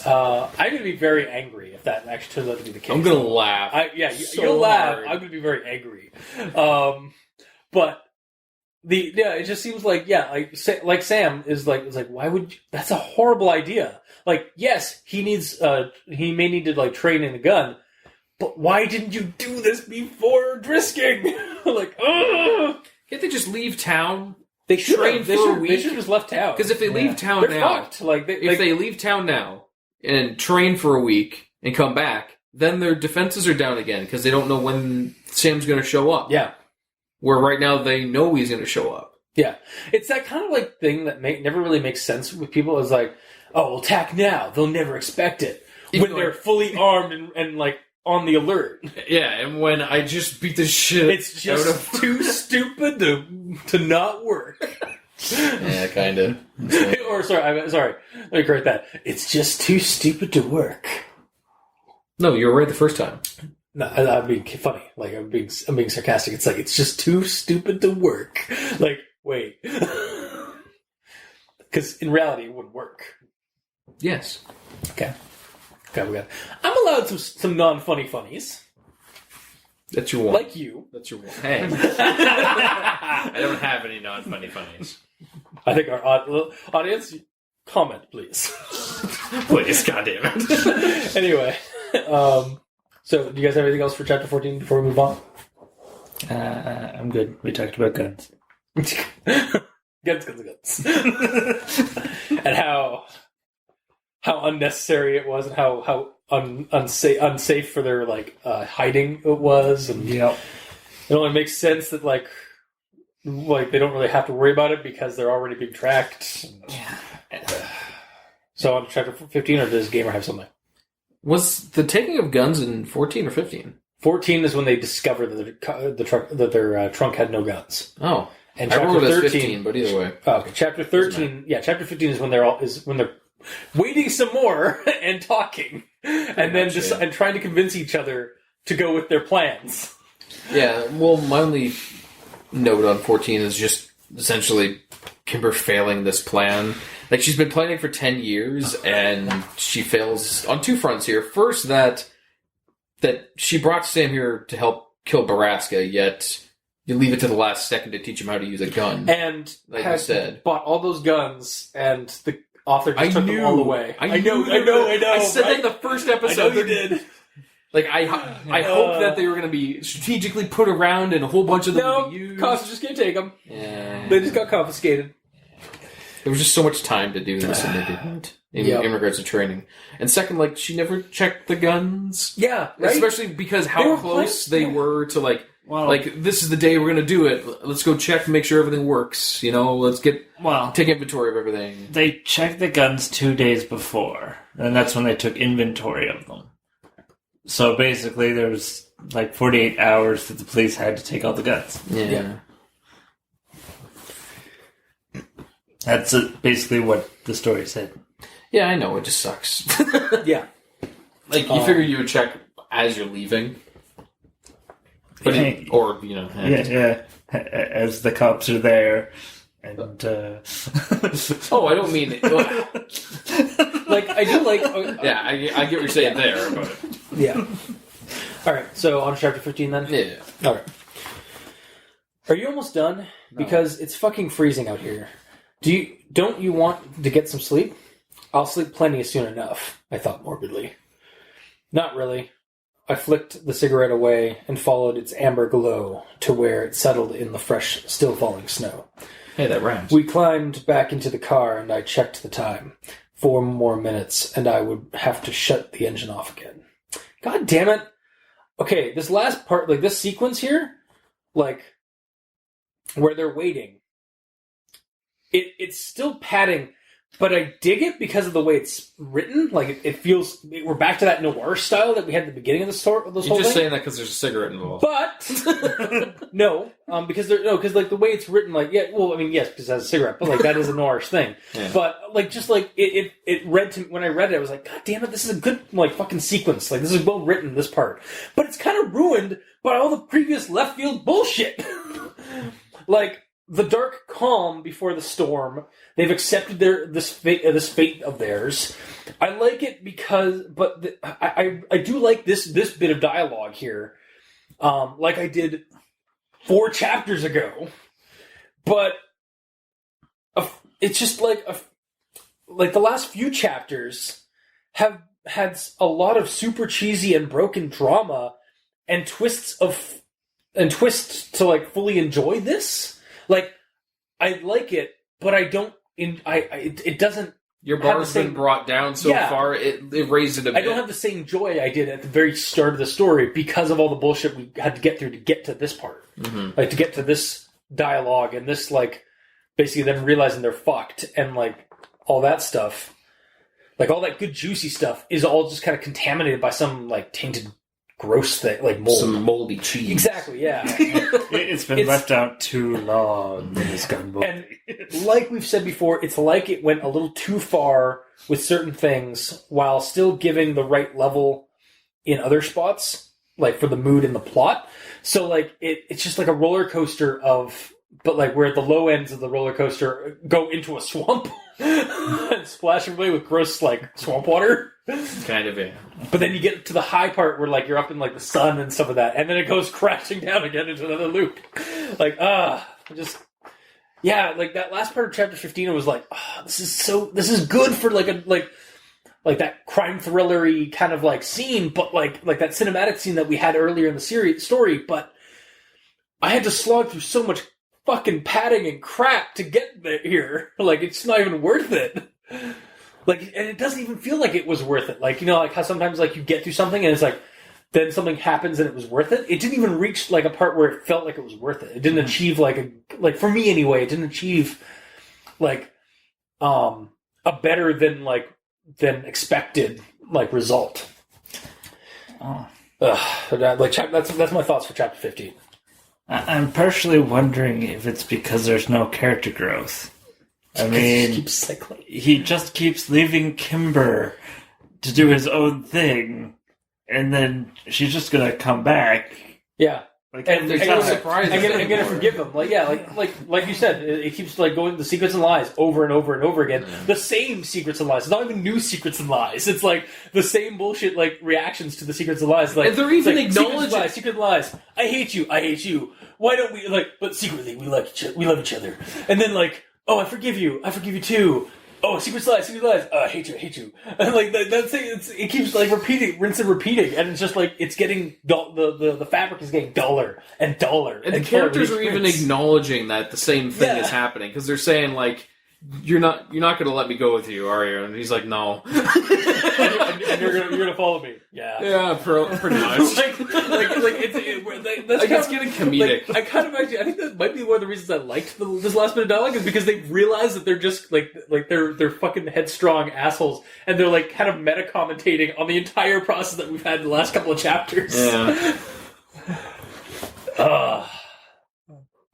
I'm going to be very angry if that actually turns out to be the case. I'm going to laugh. You'll laugh. hard. I'm going to be very angry. But it just seems like, like Sam is like, why would you, that's a horrible idea. Like, yes, he may need to like train in a gun, but why didn't you do this before Drisking? Like, ugh! Can't they just leave town? They should Train have. for a week? They should have just left town. Because if they leave town They're now, fucked. Like, if they leave town now and train for a week and come back, then their defenses are down again because they don't know when Sam's going to show up. Yeah. Where right now they know he's going to show up. Yeah. It's that kind of like thing that never really makes sense with people. Is like, oh, we'll attack now. They'll never expect it. When they're fully armed and like on the alert. Yeah, and when I just beat the shit It's just too stupid to not work. Yeah, kind of. Or sorry. Let me correct that. It's just too stupid to work. No, you were right the first time. No, I'm being funny. Like I'm being sarcastic. It's like it's just too stupid to work. Like wait, because in reality it wouldn't work. Yes. Okay, we got. I'm allowed some non-funny funnies. That's your one. Like you. That's your one. Hey. I don't have any non-funny funnies. I think our audience, comment, please. Please, goddammit. Anyway, so do you guys have anything else for chapter 14 before we move on? I'm good. We talked about guns. Guns. And how unnecessary it was, and how unsafe for their like hiding it was, and it only makes sense that like they don't really have to worry about it because they're already being tracked. So on to chapter 15, or does Gamer have something? Was the taking of guns in 14 or 15? 14 is when they discover that their trunk had no guns. Oh, And I chapter wrote it as 13, 15, but either way. okay, chapter 13. Yeah, chapter 15 is when they're waiting some more and talking, and then and trying to convince each other to go with their plans. Yeah, well, my only note on 14 is just essentially Kimber failing this plan. Like, she's been planning for 10 years, and she fails on two fronts here. First, that she brought Sam here to help kill Borrasca, yet you leave it to the last second to teach him how to use a gun. And like you said, bought all those guns, and the author just took them all away. I know. I said that in the first episode. I know you did. Like, I hope that they were going to be strategically put around and a whole bunch of them would be used. Cops just can't take them. yeah, They just got confiscated. there was just so much time to do this, and they didn't. In regards to training. And second, like, she never checked the guns. Yeah, right? Especially because how close they were to, like, Well, like, this is the day we're going to do it. Let's go check and make sure everything works. You know, let's take inventory of everything. they checked the guns 2 days before, and that's when they took inventory of them. So basically, there was like 48 hours that the police had to take all the guns. Yeah. That's basically what the story said. Yeah, I know. It just sucks. Yeah. Like, you figure you would check as you're leaving. But Yeah. As the cops are there. And, Oh, I don't mean... Like, I do like... yeah, I get what you're saying there, but... Yeah. Alright, so on to chapter 15 then? Yeah. Alright. Are you almost done? No. Because it's fucking freezing out here. Don't you want to get some sleep? I'll sleep plenty soon enough, I thought morbidly. Not really. I flicked the cigarette away and followed its amber glow to where it settled in the fresh, still falling snow. Hey, that rhymes. We climbed back into the car and I checked the time. 4 more minutes and I would have to shut the engine off again. God damn it. Okay, this last part, like this sequence here, like where they're waiting, it's still padding, but I dig it because of the way it's written. Like it feels we're back to that noir style that we had at the beginning of this whole You're thing. just saying that because there's a cigarette involved. But no, because like the way it's written, like yes, because it has a cigarette, but like that is a noirish thing. Yeah. But like just like it read to me when I read it, I was like, God damn it, this is a good like fucking sequence. Like this is well written, this part, but it's kind of ruined by all the previous left field bullshit. Like the dark calm before the storm. They've accepted this fate of theirs. I like it because, but I do like this bit of dialogue here, like I did 4 chapters ago. But it's just like the last few chapters have had a lot of super cheesy and broken drama and twists to like fully enjoy this. Like I like it, but I don't. It doesn't. Your bar's been brought down so far. It raised it a bit. I don't have the same joy I did at the very start of the story because of all the bullshit we had to get through to get to this part. Mm-hmm. Like to get to this dialogue and this like basically them realizing they're fucked and like all that stuff. Like all that good juicy stuff is all just kind of contaminated by some like tainted gross thing, like mold. Some moldy cheese. Exactly, yeah. It's been left out too long. It's gone moldy. And like we've said before, it's like it went a little too far with certain things while still giving the right level in other spots, like for the mood and the plot. So like it's just like a roller coaster but like where the low ends of the roller coaster go into a swamp and splash everybody with gross like swamp water. Kind of, yeah. But then you get to the high part where like you're up in like the sun and stuff of that, and then it goes crashing down again into another loop. Like like that last part of chapter 15, it was like, this is good for like that crime thrillery kind of like scene, but like that cinematic scene that we had earlier in the story. But I had to slog through so much fucking padding and crap to get here. Like it's not even worth it. Like, and it doesn't even feel like it was worth it. Like, you know, like how sometimes like you get through something and it's like, then something happens and it was worth it. It didn't even reach like a part where it felt like it was worth it. It didn't achieve like for me anyway, it didn't achieve like, a better than expected like result. That's my thoughts for chapter 15. I'm partially wondering if it's because there's no character growth. I mean, he just keeps leaving Kimber to do his own thing, and then she's just gonna come back. Yeah, like, and I'm gonna forgive him. Like you said, it keeps like going the secrets and lies over and over and over again. Mm. The same secrets and lies. It's not even new secrets and lies. It's like the same bullshit like reactions to the secrets and lies. Like and they're even acknowledging secret and lies. I hate you. I hate you. Why don't we like? But secretly we like we love each other. And then like. Oh, I forgive you too. Oh, secret lies. Oh, I hate you. And like that's it keeps like repeating, rinse and repeating, and it's just like it's getting the fabric is getting duller and duller. And the characters are even acknowledging that the same thing is happening because they're saying like, "You're not going to let me go with you, are you?" And he's like, "No." and you're gonna follow me. Yeah, pretty much. That's getting comedic. Like, I think that might be one of the reasons I liked this last bit of dialogue is because they realize that they're just like they're fucking headstrong assholes, and they're like kind of meta commentating on the entire process that we've had in the last couple of chapters. Yeah.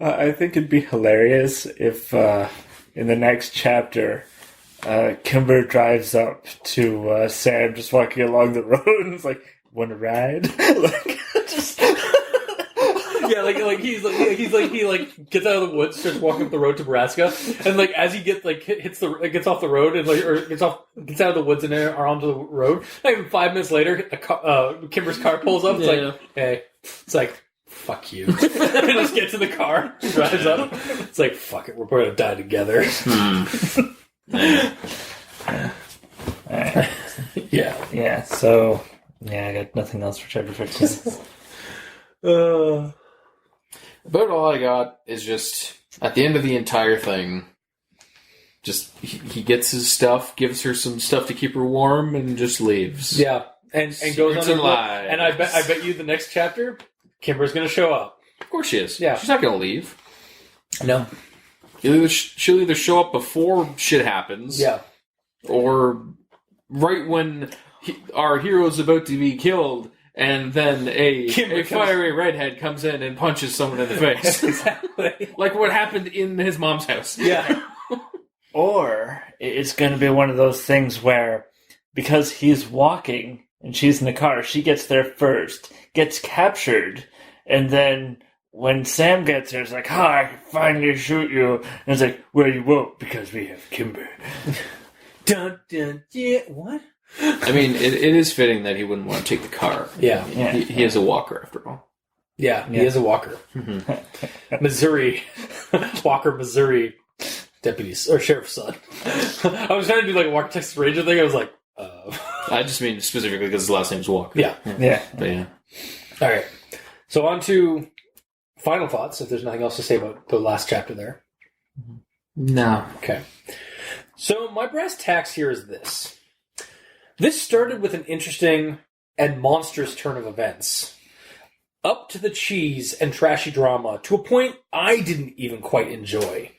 I think it'd be hilarious if in the next chapter. Kimber drives up to Sam just walking along the road and is like, "Want to ride?" Like, just Yeah, he gets out of the woods, starts walking up the road to Borrasca, and like as he gets off the road and gets out of the woods and are onto the road. Not even 5 minutes later, Kimber's car pulls up. It's like, hey, it's like, fuck you. And just gets in the car, drives up. It's like, fuck it, we're gonna die together. yeah. So I got nothing else for chapter 15. About all I got is just, at the end of the entire thing, just he gets his stuff, gives her some stuff to keep her warm, and just leaves. Yeah, and goes on and a lies. And I bet you the next chapter, Kimber's going to show up. Of course she is. Yeah. She's not going to leave. No. She'll either show up before shit happens, or right when our hero's about to be killed, and then a fiery redhead comes in and punches someone in the face. Exactly. Like what happened in his mom's house. Yeah. Or it's going to be one of those things where, because he's walking and she's in the car, she gets there first, gets captured, and then when Sam gets there, it's like, I can finally shoot you. And it's like, well, you won't, because we have Kimber. Dun, dun, yeah, what? I mean, it is fitting that he wouldn't want to take the car. Yeah. He is a walker, after all. Yeah, he is a walker. Missouri. Walker, Missouri deputies, or sheriff's son. I was trying to do like a Walker, Texas Ranger thing. I was like, I just mean specifically because his last name's Walker. Yeah. But yeah. All right. So on to final thoughts, if there's nothing else to say about the last chapter there. No. Okay. So my brass tacks here is this. This started with an interesting and monstrous turn of events. Up to the cheese and trashy drama, to a point I didn't even quite enjoy.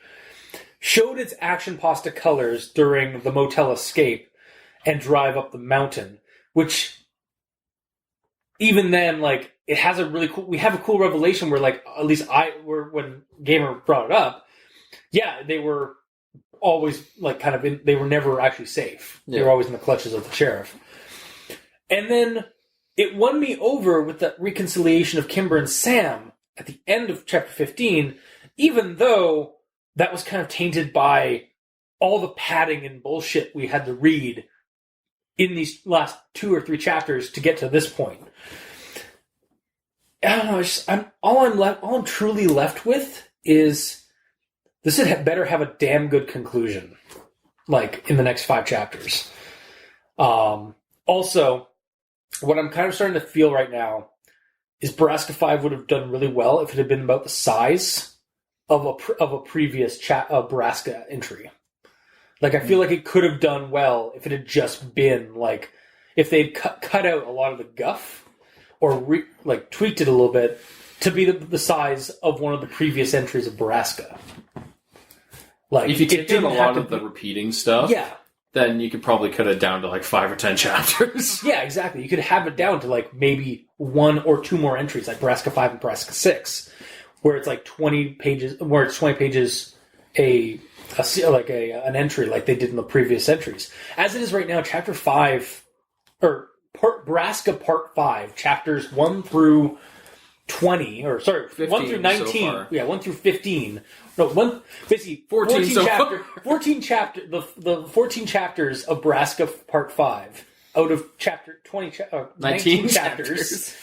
Showed its action pasta colors during the motel escape and drive up the mountain, which even then, like, it has a really cool, we have a cool revelation where, like, at least when Gamer brought it up, yeah, they were always, like, kind of they were never actually safe. Yeah. They were always in the clutches of the sheriff. And then it won me over with the reconciliation of Kimber and Sam at the end of chapter 15, even though that was kind of tainted by all the padding and bullshit we had to read in these last 2 or 3 chapters to get to this point. I don't know. All I'm truly left with is this had better have a damn good conclusion, like in the next 5 chapters. Also, what I'm kind of starting to feel right now is Borrasca 5 would have done really well if it had been about the size of a previous Borrasca entry. Like, I feel like it could have done well if it had just been, like, if they'd cut out a lot of the guff or, tweaked it a little bit to be the size of one of the previous entries of Borrasca. Like, if you take out a lot of the repeating stuff, then you could probably cut it down to, like, 5 or 10 chapters. Yeah, exactly. You could have it down to, like, maybe 1 or 2 more entries, like Borrasca 5 and Borrasca 6, where it's, like, 20 pages, an entry like they did in the previous entries. As it is right now, chapter 5, or Borrasca Part 5, chapters 1 through 20, 1 through 19. So yeah, 1 through 15. No, basically 14 so chapter, 14 chapter, the 14 chapters of Borrasca Part 5 out of chapter 19 chapters.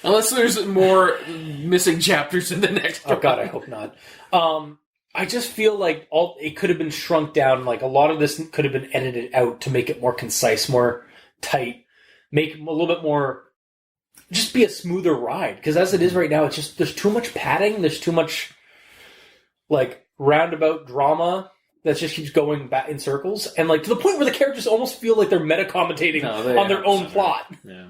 Unless there's more missing chapters in the next one. Oh god, I hope not. I just feel like it could have been shrunk down. Like, a lot of this could have been edited out to make it more concise, more tight, make it a little bit more, just be a smoother ride. Because as it is right now, it's just, there's too much padding, there's too much, like, roundabout drama that just keeps going back in circles. And, like, to the point where the characters almost feel like they're meta-commentating on their own plot. Yeah.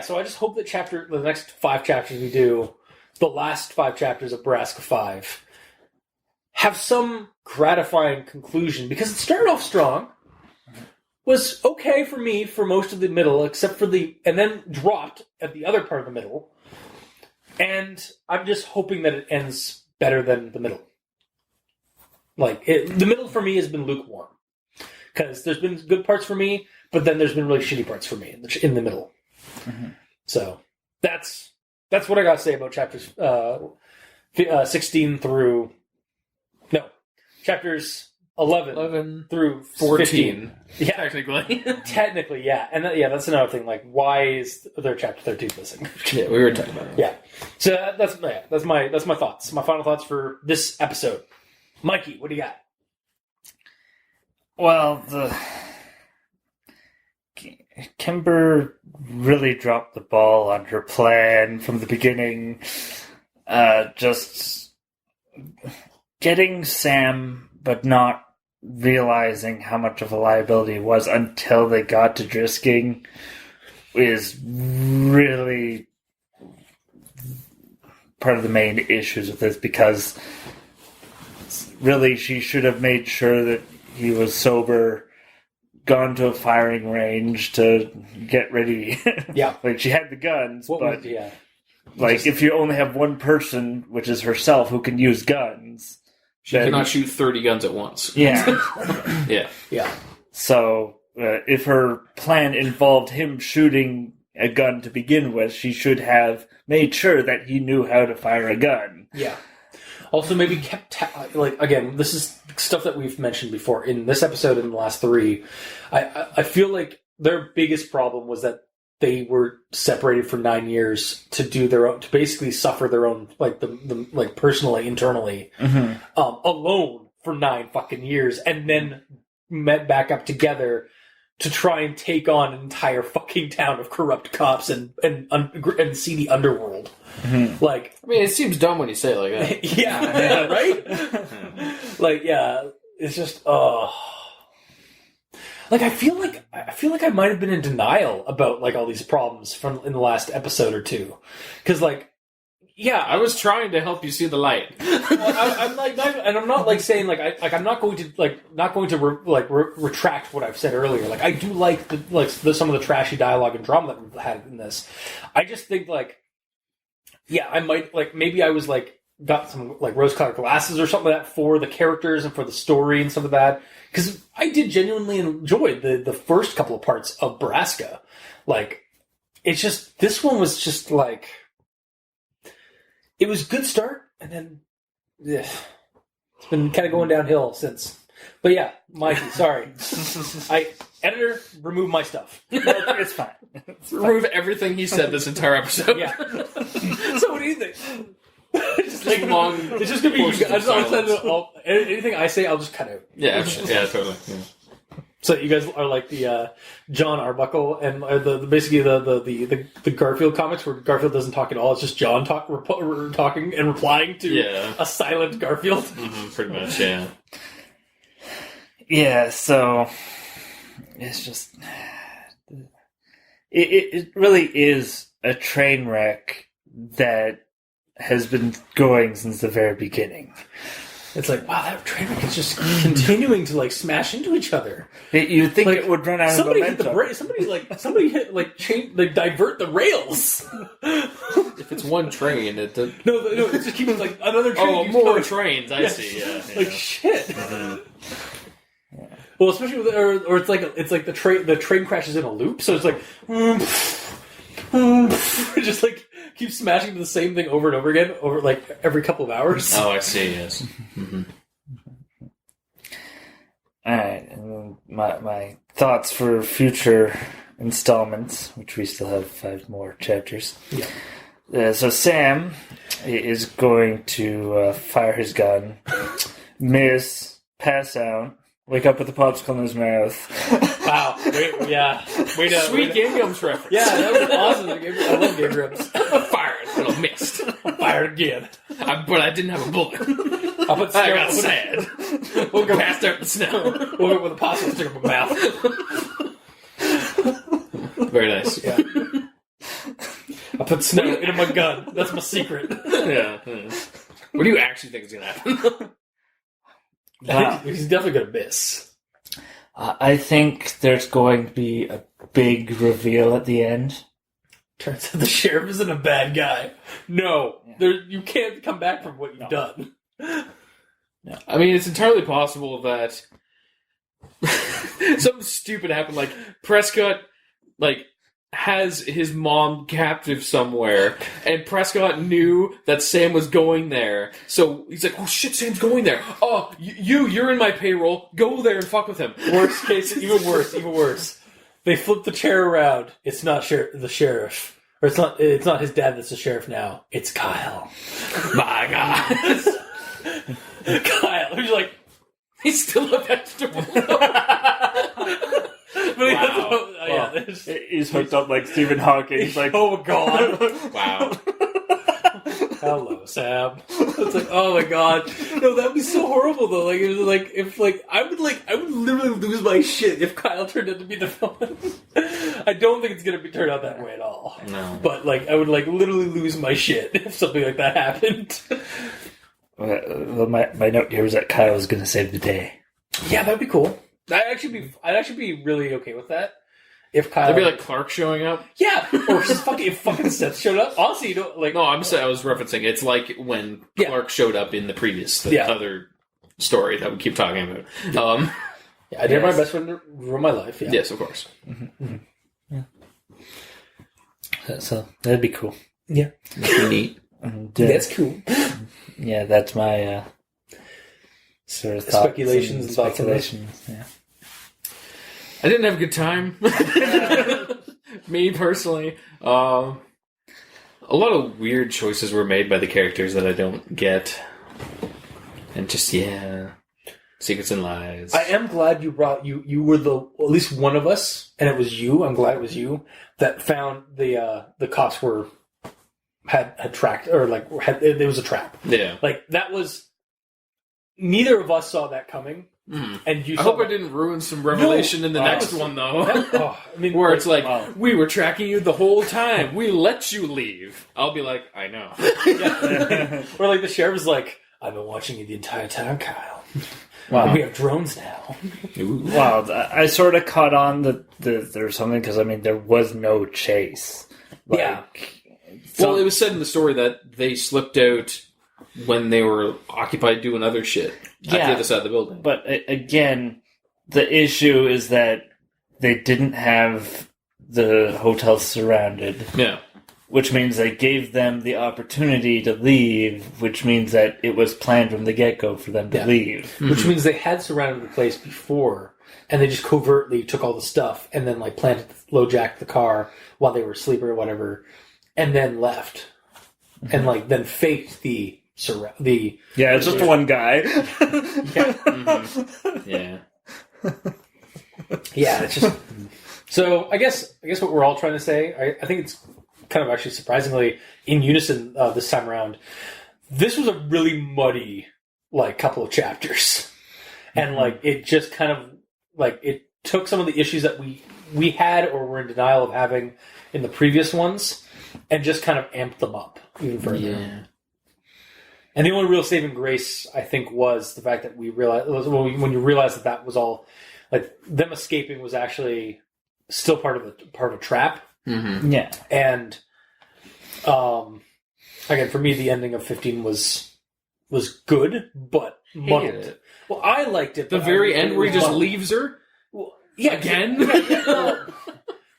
So I just hope that the next 5 chapters we do, the last 5 chapters of Borrasca 5, have some gratifying conclusion, because it started off strong, was okay for me for most of the middle, except for and then dropped at the other part of the middle, and I'm just hoping that it ends better than the middle. The middle for me has been lukewarm. Because there's been good parts for me, but then there's been really shitty parts for me in the middle. Mm-hmm. So that's what I got to say about chapters 16 through... No, chapters 11 through 14. Yeah, technically. Technically, yeah. And that's another thing. Like, why is there chapter 13 missing? Yeah, we were talking about it. Yeah. So that's my thoughts. My final thoughts for this episode. Mikey, what do you got? Well, Kimber really dropped the ball on her plan from the beginning. Just getting Sam, but not realizing how much of a liability it was until they got to Drisking is really part of the main issues with this, because really she should have made sure that he was sober, gone to a firing range to get ready. Yeah. Like, she had the guns, but Just, if you only have one person, which is herself, who can use guns... She cannot shoot 30 guns at once. Yeah. Yeah. So, if her plan involved him shooting a gun to begin with, she should have made sure that he knew how to fire a gun. Yeah. Also, maybe kept... again, this is stuff that we've mentioned before in this episode and the last 3. I feel like their biggest problem was that they were separated for 9 years to do their own... to basically suffer their own, personally, internally, alone for 9 fucking years, and then met back up together to try and take on an entire fucking town of corrupt cops and seedy underworld. Mm-hmm. It seems dumb when you say it like that. Yeah, right? It's just, I feel like I might have been in denial about, all these problems from in the last episode or two. Because, I was trying to help you see the light. I'm not saying I'm not going to retract what I've said earlier. I do like some of the trashy dialogue and drama that we've had in this. I just think I might maybe I was got some rose-colored glasses or something like that for the characters and for the story and stuff like that, because I did genuinely enjoy the first couple of parts of Borrasca. It's just this one was just it was a good start, and then it's been kind of going downhill since. But yeah, Mikey, sorry. Editor, remove my stuff. No, it's fine. Remove everything he said this entire episode. Yeah. So what do you think? It's long. It's just gonna be you guys. Anything I say, I'll just cut out. Yeah, totally. Yeah. So you guys are like the John Arbuckle and basically the Garfield comics where Garfield doesn't talk at all. It's just John talking and replying to a silent Garfield. Mm-hmm, pretty much, yeah. Yeah, so it's just it really is a train wreck that has been going since the very beginning. It's wow, that train wreck is just continuing to smash into each other. You'd think it would run out of momentum. Somebody hit divert the rails. If it's one train, no, it just keeps another train. Oh, more trains. I see. Yeah. Shit. Mm-hmm. Yeah. Well, especially or it's the train crashes in a loop, so it's just keep smashing the same thing over and over again over every couple of hours. Oh, I see. Yes. Mm-hmm. All right, and then my thoughts for future installments, which we still have 5 more chapters. Yeah. So Sam is going to fire his gun, miss, pass out, wake up with a popsicle in his mouth. Wow. Sweet Game Grumps reference. Yeah, that was awesome. I love Game Grumps. Fire it, but I missed. Fired again. But I didn't have a bullet. I got sad. We'll go past out in the snow. We'll go with a popsicle stick up my mouth. Very nice. Yeah. I put snow into my gun. That's my secret. Yeah. What do you actually think is going to happen? Wow. He's definitely going to miss. I think there's going to be a big reveal at the end. Turns out the sheriff isn't a bad guy. No, you can't come back from what you've done. I mean, it's entirely possible that something stupid happened. Like Prescott, has his mom captive somewhere, and Prescott knew that Sam was going there. So he's like, "Oh shit, Sam's going there. Oh, you're in my payroll. Go there and fuck with him." Worst case, even worse. They flip the chair around. It's not the sheriff. Or it's not his dad that's the sheriff now. It's Kyle. My God. Kyle, who's like, He's still a vegetable. But He's hooked up like Stephen Hawking. He's like, oh my god. Wow. Hello, Sam. It's like, oh my god. No, that'd be so horrible though. Like, it was like, if I would literally lose my shit if Kyle turned out to be the villain. I don't think it's gonna turn out that way at all. No. But I would literally lose my shit if something like that happened. well, my note here was that Kyle was going to save the day. Yeah, that'd be cool. I'd actually be really okay with that. If Kyle, That'd be like Clark showing up. yeah, or just if fucking Seth showed up. Honestly, No, I was referencing. It's like when Clark showed up in the previous, other story that we keep talking about. I did my best friend to ruin my life. Yeah. Yes, of course. Yeah. So that'd be cool. Yeah. Neat. And, That's cool. Yeah, that's my sort of thoughts Speculations and thoughts on this. speculations. Yeah. I didn't have a good time. Me personally, a lot of weird choices were made by the characters that I don't get, and just secrets and lies. I am glad you brought you were at least one of us, and it was you. I'm glad it was you that found the cops had tracked, or there was a trap. Yeah, That was, neither of us saw that coming. And you I hope I didn't ruin some revelation in the next one though. Where it's like, we were tracking you the whole time. We let you leave. I'll be like, I know. Or the sheriff is like, I've been watching you the entire time, Kyle. Wow. We have drones now. Wow, I sort of caught on that there's something, because, there was no chase. Yeah. Well, it was said in the story that they slipped out when they were occupied doing other shit at the other side of the building. But again, the issue is that they didn't have the hotel surrounded. Yeah. Which means they gave them the opportunity to leave, which means that it was planned from the get-go for them to leave. Mm-hmm. Which means they had surrounded the place before, and they just covertly took all the stuff and then low-jacked the car while they were asleep or whatever, and then left. Mm-hmm. And then faked the yeah, it's just one guy. Yeah. Mm-hmm. Yeah. Yeah, it's just so I guess what we're all trying to say, I think it's kind of actually surprisingly in unison this time around. This was a really muddy couple of chapters. And it just kind of it took some of the issues that we had or were in denial of having in the previous ones and just kind of amped them up even further. Yeah. And the only real saving grace, I think, was the fact that we realized, when you realize that was all, them escaping was actually still part of a trap. Mm-hmm. Yeah. And, again, for me, the ending of 15 was good, but muddled. Well, I liked it. The very end where he just leaves her? Well, yeah. Again?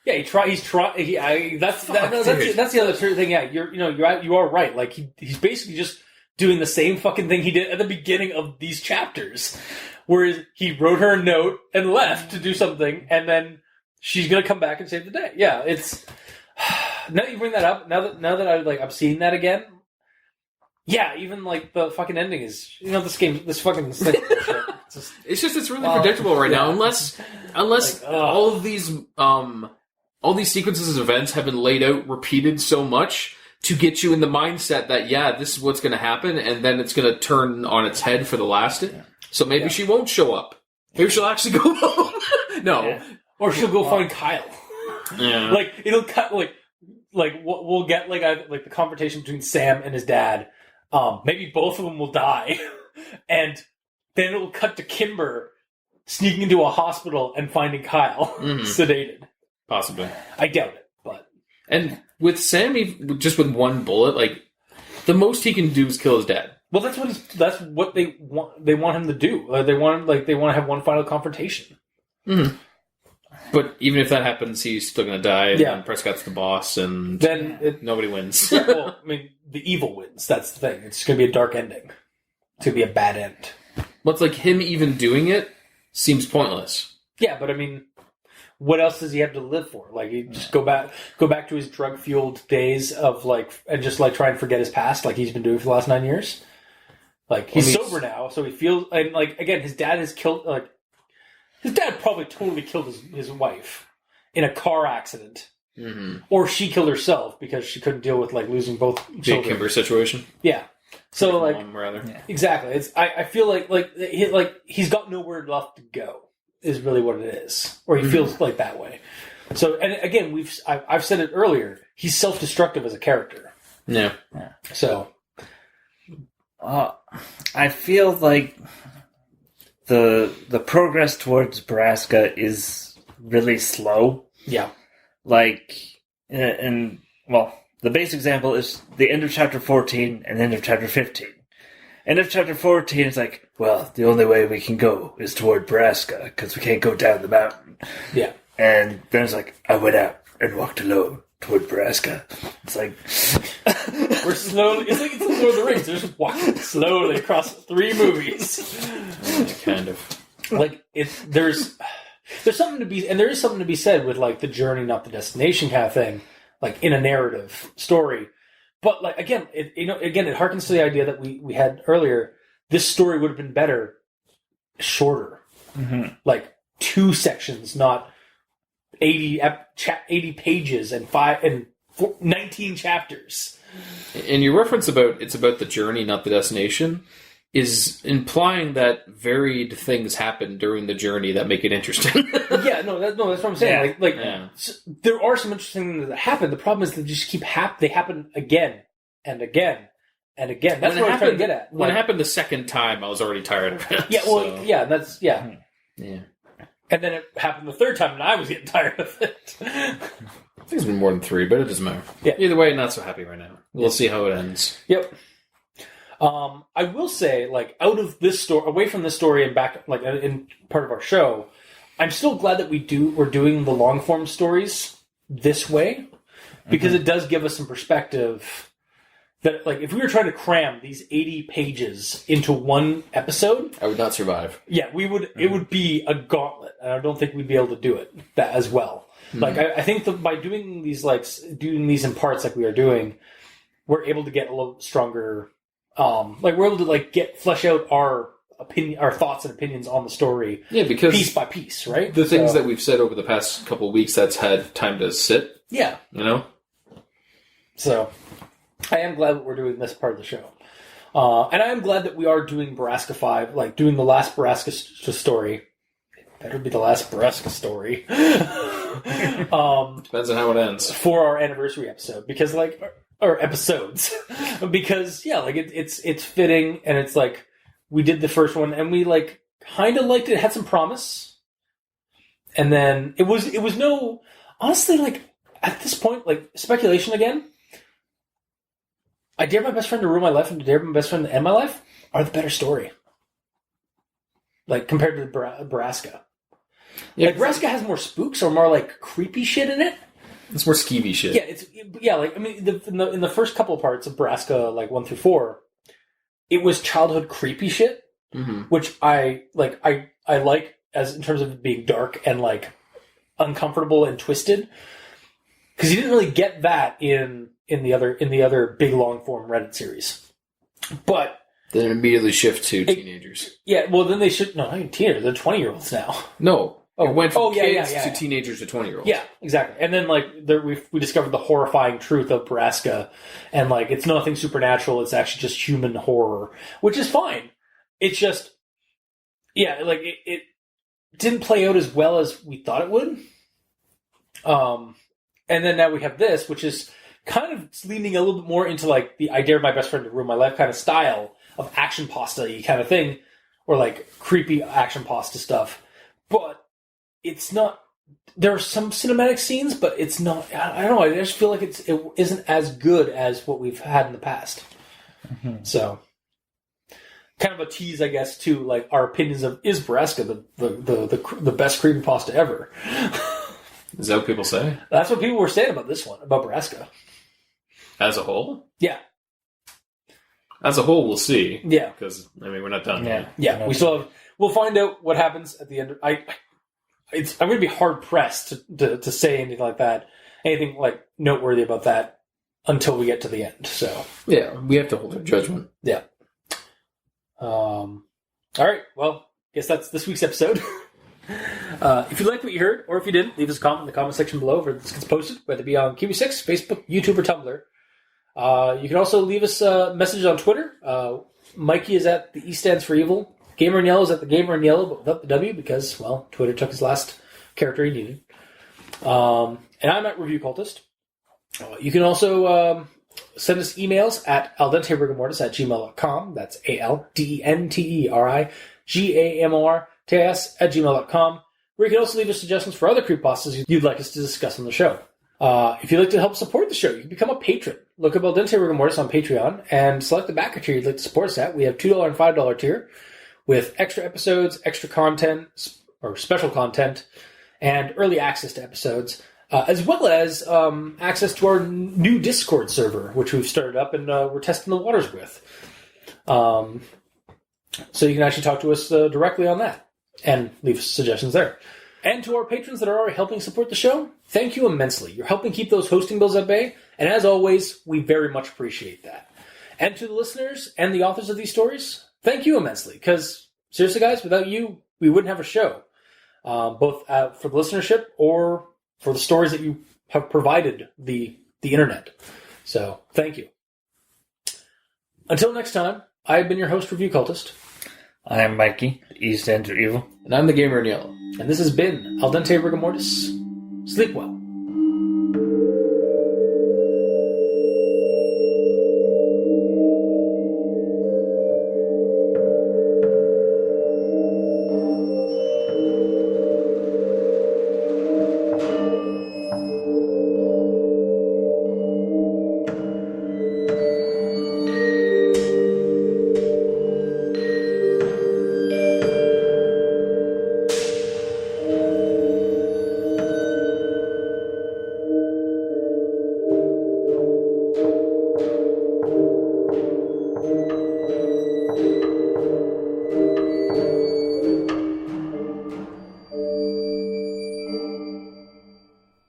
Yeah, he's trying. That's the other thing. Yeah, you are right. He's basically just doing the same fucking thing he did at the beginning of these chapters, where he wrote her a note and left to do something, and then she's gonna come back and save the day. Yeah, it's now that you bring that up. Now that I'm seeing that again. Yeah, even the fucking ending is this fucking thing. It's really predictable right now, unless all of these sequences of events have been laid out, repeated so much to get you in the mindset that this is what's going to happen, and then it's going to turn on its head for the last. So maybe she won't show up. Maybe she'll actually go home. No, or she'll go find Kyle. Yeah, it'll cut we'll get the confrontation between Sam and his dad. Maybe both of them will die, and then it will cut to Kimber sneaking into a hospital and finding Kyle sedated. Possibly. I doubt it, but and with Sammy, just with one bullet, the most he can do is kill his dad. Well, that's what they want. They want him to do. They want to have one final confrontation. Mm-hmm. But even if that happens, he's still going to die, and then Prescott's the boss, and then nobody wins. Well, I mean, the evil wins. That's the thing. It's going to be a dark ending. It's going to be a bad end. Well, it's like him even doing it seems pointless. Yeah, but I mean, what else does he have to live for? Like, he just go back to his drug-fueled days of and just try and forget his past, like he's been doing for the last 9 years. Like, he's sober now, so he feels and again, his dad has killed his dad probably totally killed his wife in a car accident. Mm-hmm. Or she killed herself because she couldn't deal with losing both children. Jake Kimber situation. Yeah. So Mom, rather. Yeah. Exactly. It's I feel like he's got nowhere left to go is really what it is, or he feels like that way. So and again I've said it earlier. He's self-destructive as a character. Yeah. So I feel like the progress towards Borrasca is really slow. Yeah. The base example is the end of chapter 14 and end of chapter 15. End of chapter 14 is like, well, the only way we can go is toward Borrasca because we can't go down the mountain. Yeah. And then it's like, I went out and walked alone toward Borrasca. It's like... We're slowly... It's like it's the Lord of the Rings. They're just walking slowly across 3 movies. Kind of. There's something to be... And there is something to be said with, the journey, not the destination kind of thing. In a narrative story. But, again, it harkens to the idea that we had earlier. This story would have been better shorter. Mm-hmm. 2 sections, not 80 pages and 19 chapters. And your reference about it's about the journey, not the destination, is implying that varied things happen during the journey that make it interesting. That's what I'm saying. Yeah. There are some interesting things that happen. The problem is they just keep they happen again and again and again. That's what I'm trying to get at. When it happened the second time, I was already tired of it. Yeah. Yeah. And then it happened the third time, and I was getting tired of it. I think it's been more than 3, but it doesn't matter. Yeah. Either way, not so happy right now. We'll see how it ends. Yep. I will say, out of this story, away from this story and back, in part of our show, I'm still glad that we're doing the long form stories this way, because it does give us some perspective. That if we were trying to cram these 80 pages into one episode, I would not survive. Yeah, we would. It would be a gauntlet, and I don't think we'd be able to do it that as well. I think that by doing these doing these in parts like we are doing, we're able to get a little stronger. We're able to flesh out our opinion, our thoughts and opinions on the story. Yeah, because piece by piece, right? The things that we've said over the past couple of weeks, that's had time to sit. Yeah, So, I am glad that we're doing this part of the show, and I am glad that we are doing Borrasca 5, doing the last Borrasca story. It better be the last Borrasca story. Depends on how it ends for our anniversary episode, because or episodes, because it's fitting, and it's we did the first one and we kind of liked it. It had some promise, and then it was no, honestly, at this point, speculation again. I Dare My Best Friend to Ruin My Life and I Dare My Best Friend to End My Life are the better story, compared to Borrasca. Yeah, Borrasca has more spooks or more creepy shit in it. It's more skeevy shit. Yeah, in the first couple of parts of Borrasca, 1 through 4, it was childhood creepy shit, which I like as in terms of it being dark and uncomfortable and twisted, because you didn't really get that in the other big long form Reddit series, but then immediately shift to teenagers. Yeah, well then they should not even teenagers. They're 20-year-olds now. No. It went from kids to yeah. teenagers to 20-year-olds. Yeah, exactly. And then we discovered the horrifying truth of Borrasca, and it's nothing supernatural. It's actually just human horror, which is fine. It's just, it didn't play out as well as we thought it would. And then now we have this, which is kind of leaning a little bit more into the I Dare My Best Friend to Ruin My Life kind of style of action pasta-y kind of thing, or creepy action pasta stuff, but. It's not. There are some cinematic scenes, but it's not. I don't know. I just feel like it isn't as good as what we've had in the past. Mm-hmm. So, kind of a tease, I guess, to like our opinions of is Borrasca the best creepypasta ever. Is that what people say? That's what people were saying about this one, about Borrasca. As a whole? Yeah. As a whole, we'll see. Yeah. Because, I mean, we're not done yet. Yeah, we'll find out what happens at the end. I'm going to be hard pressed to say anything like that, anything like noteworthy about that until we get to the end. So Yeah, we have to hold our judgment. yeah. All right. Well, guess that's this week's episode. If you liked what you heard, or if you didn't, leave us a comment in the comment section below where this gets posted, whether it be on QB6, Facebook, YouTube, or Tumblr. You can also leave us a message on Twitter. Mikey is at the E stands for evil. Gamer in Yellow is at the Gamer in Yellow, but without the W because, well, Twitter took his last character he needed. And I'm at Review Cultist. You can also send us emails at aldenterigamortis@gmail.com. That's ALDENTERIGAMORTIS@gmail.com. Where you can also leave us suggestions for other creepypastas you'd like us to discuss on the show. If you'd like to help support the show, you can become a patron. Look up Al Dente Rigamortis on Patreon and select the backer tier you'd like to support us at. We have $2 and $5 tier with extra episodes, extra content, or special content, and early access to episodes, as well as access to our new Discord server, which we've started up and we're testing the waters with. So you can actually talk to us directly on that and leave suggestions there. And to our patrons that are already helping support the show, thank you immensely. You're helping keep those hosting bills at bay, and as always, we very much appreciate that. And to the listeners and the authors of these stories, thank you immensely, because seriously, guys, without you, we wouldn't have a show, both for the listenership or for the stories that you have provided the internet. So, thank you. Until next time, I've been your host, Review Cultist. I'm Mikey, E stands for evil. And I'm the Gamer in Yellow. And this has been Al Dente Rigamortis. Sleep well.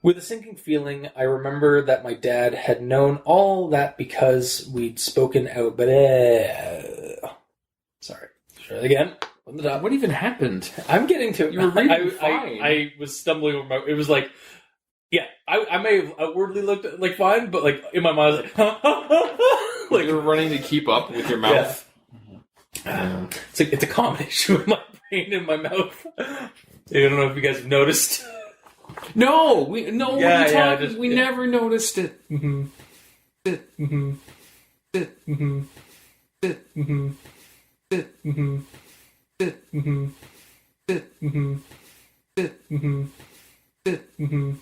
With a sinking feeling, I remember that my dad had known all that because we'd spoken out. But sorry, try it again. From the top. What even happened? I'm getting to it. You were reading fine. I was stumbling over my. It was like, yeah, I may have outwardly looked like fine, but like in my mind, I was like, Like you were running to keep up with your mouth. Yeah. It's a combination of my brain and my mouth. I don't know if you guys have noticed. No, we no. Yeah, when you yeah, talk, just- we yeah. never noticed it. Mm-hmm. Mm-hmm. Mm-hmm. Mm-hmm. Mm-hmm. Mm-hmm. Mm-hmm. Mm-hmm. Mm-hmm.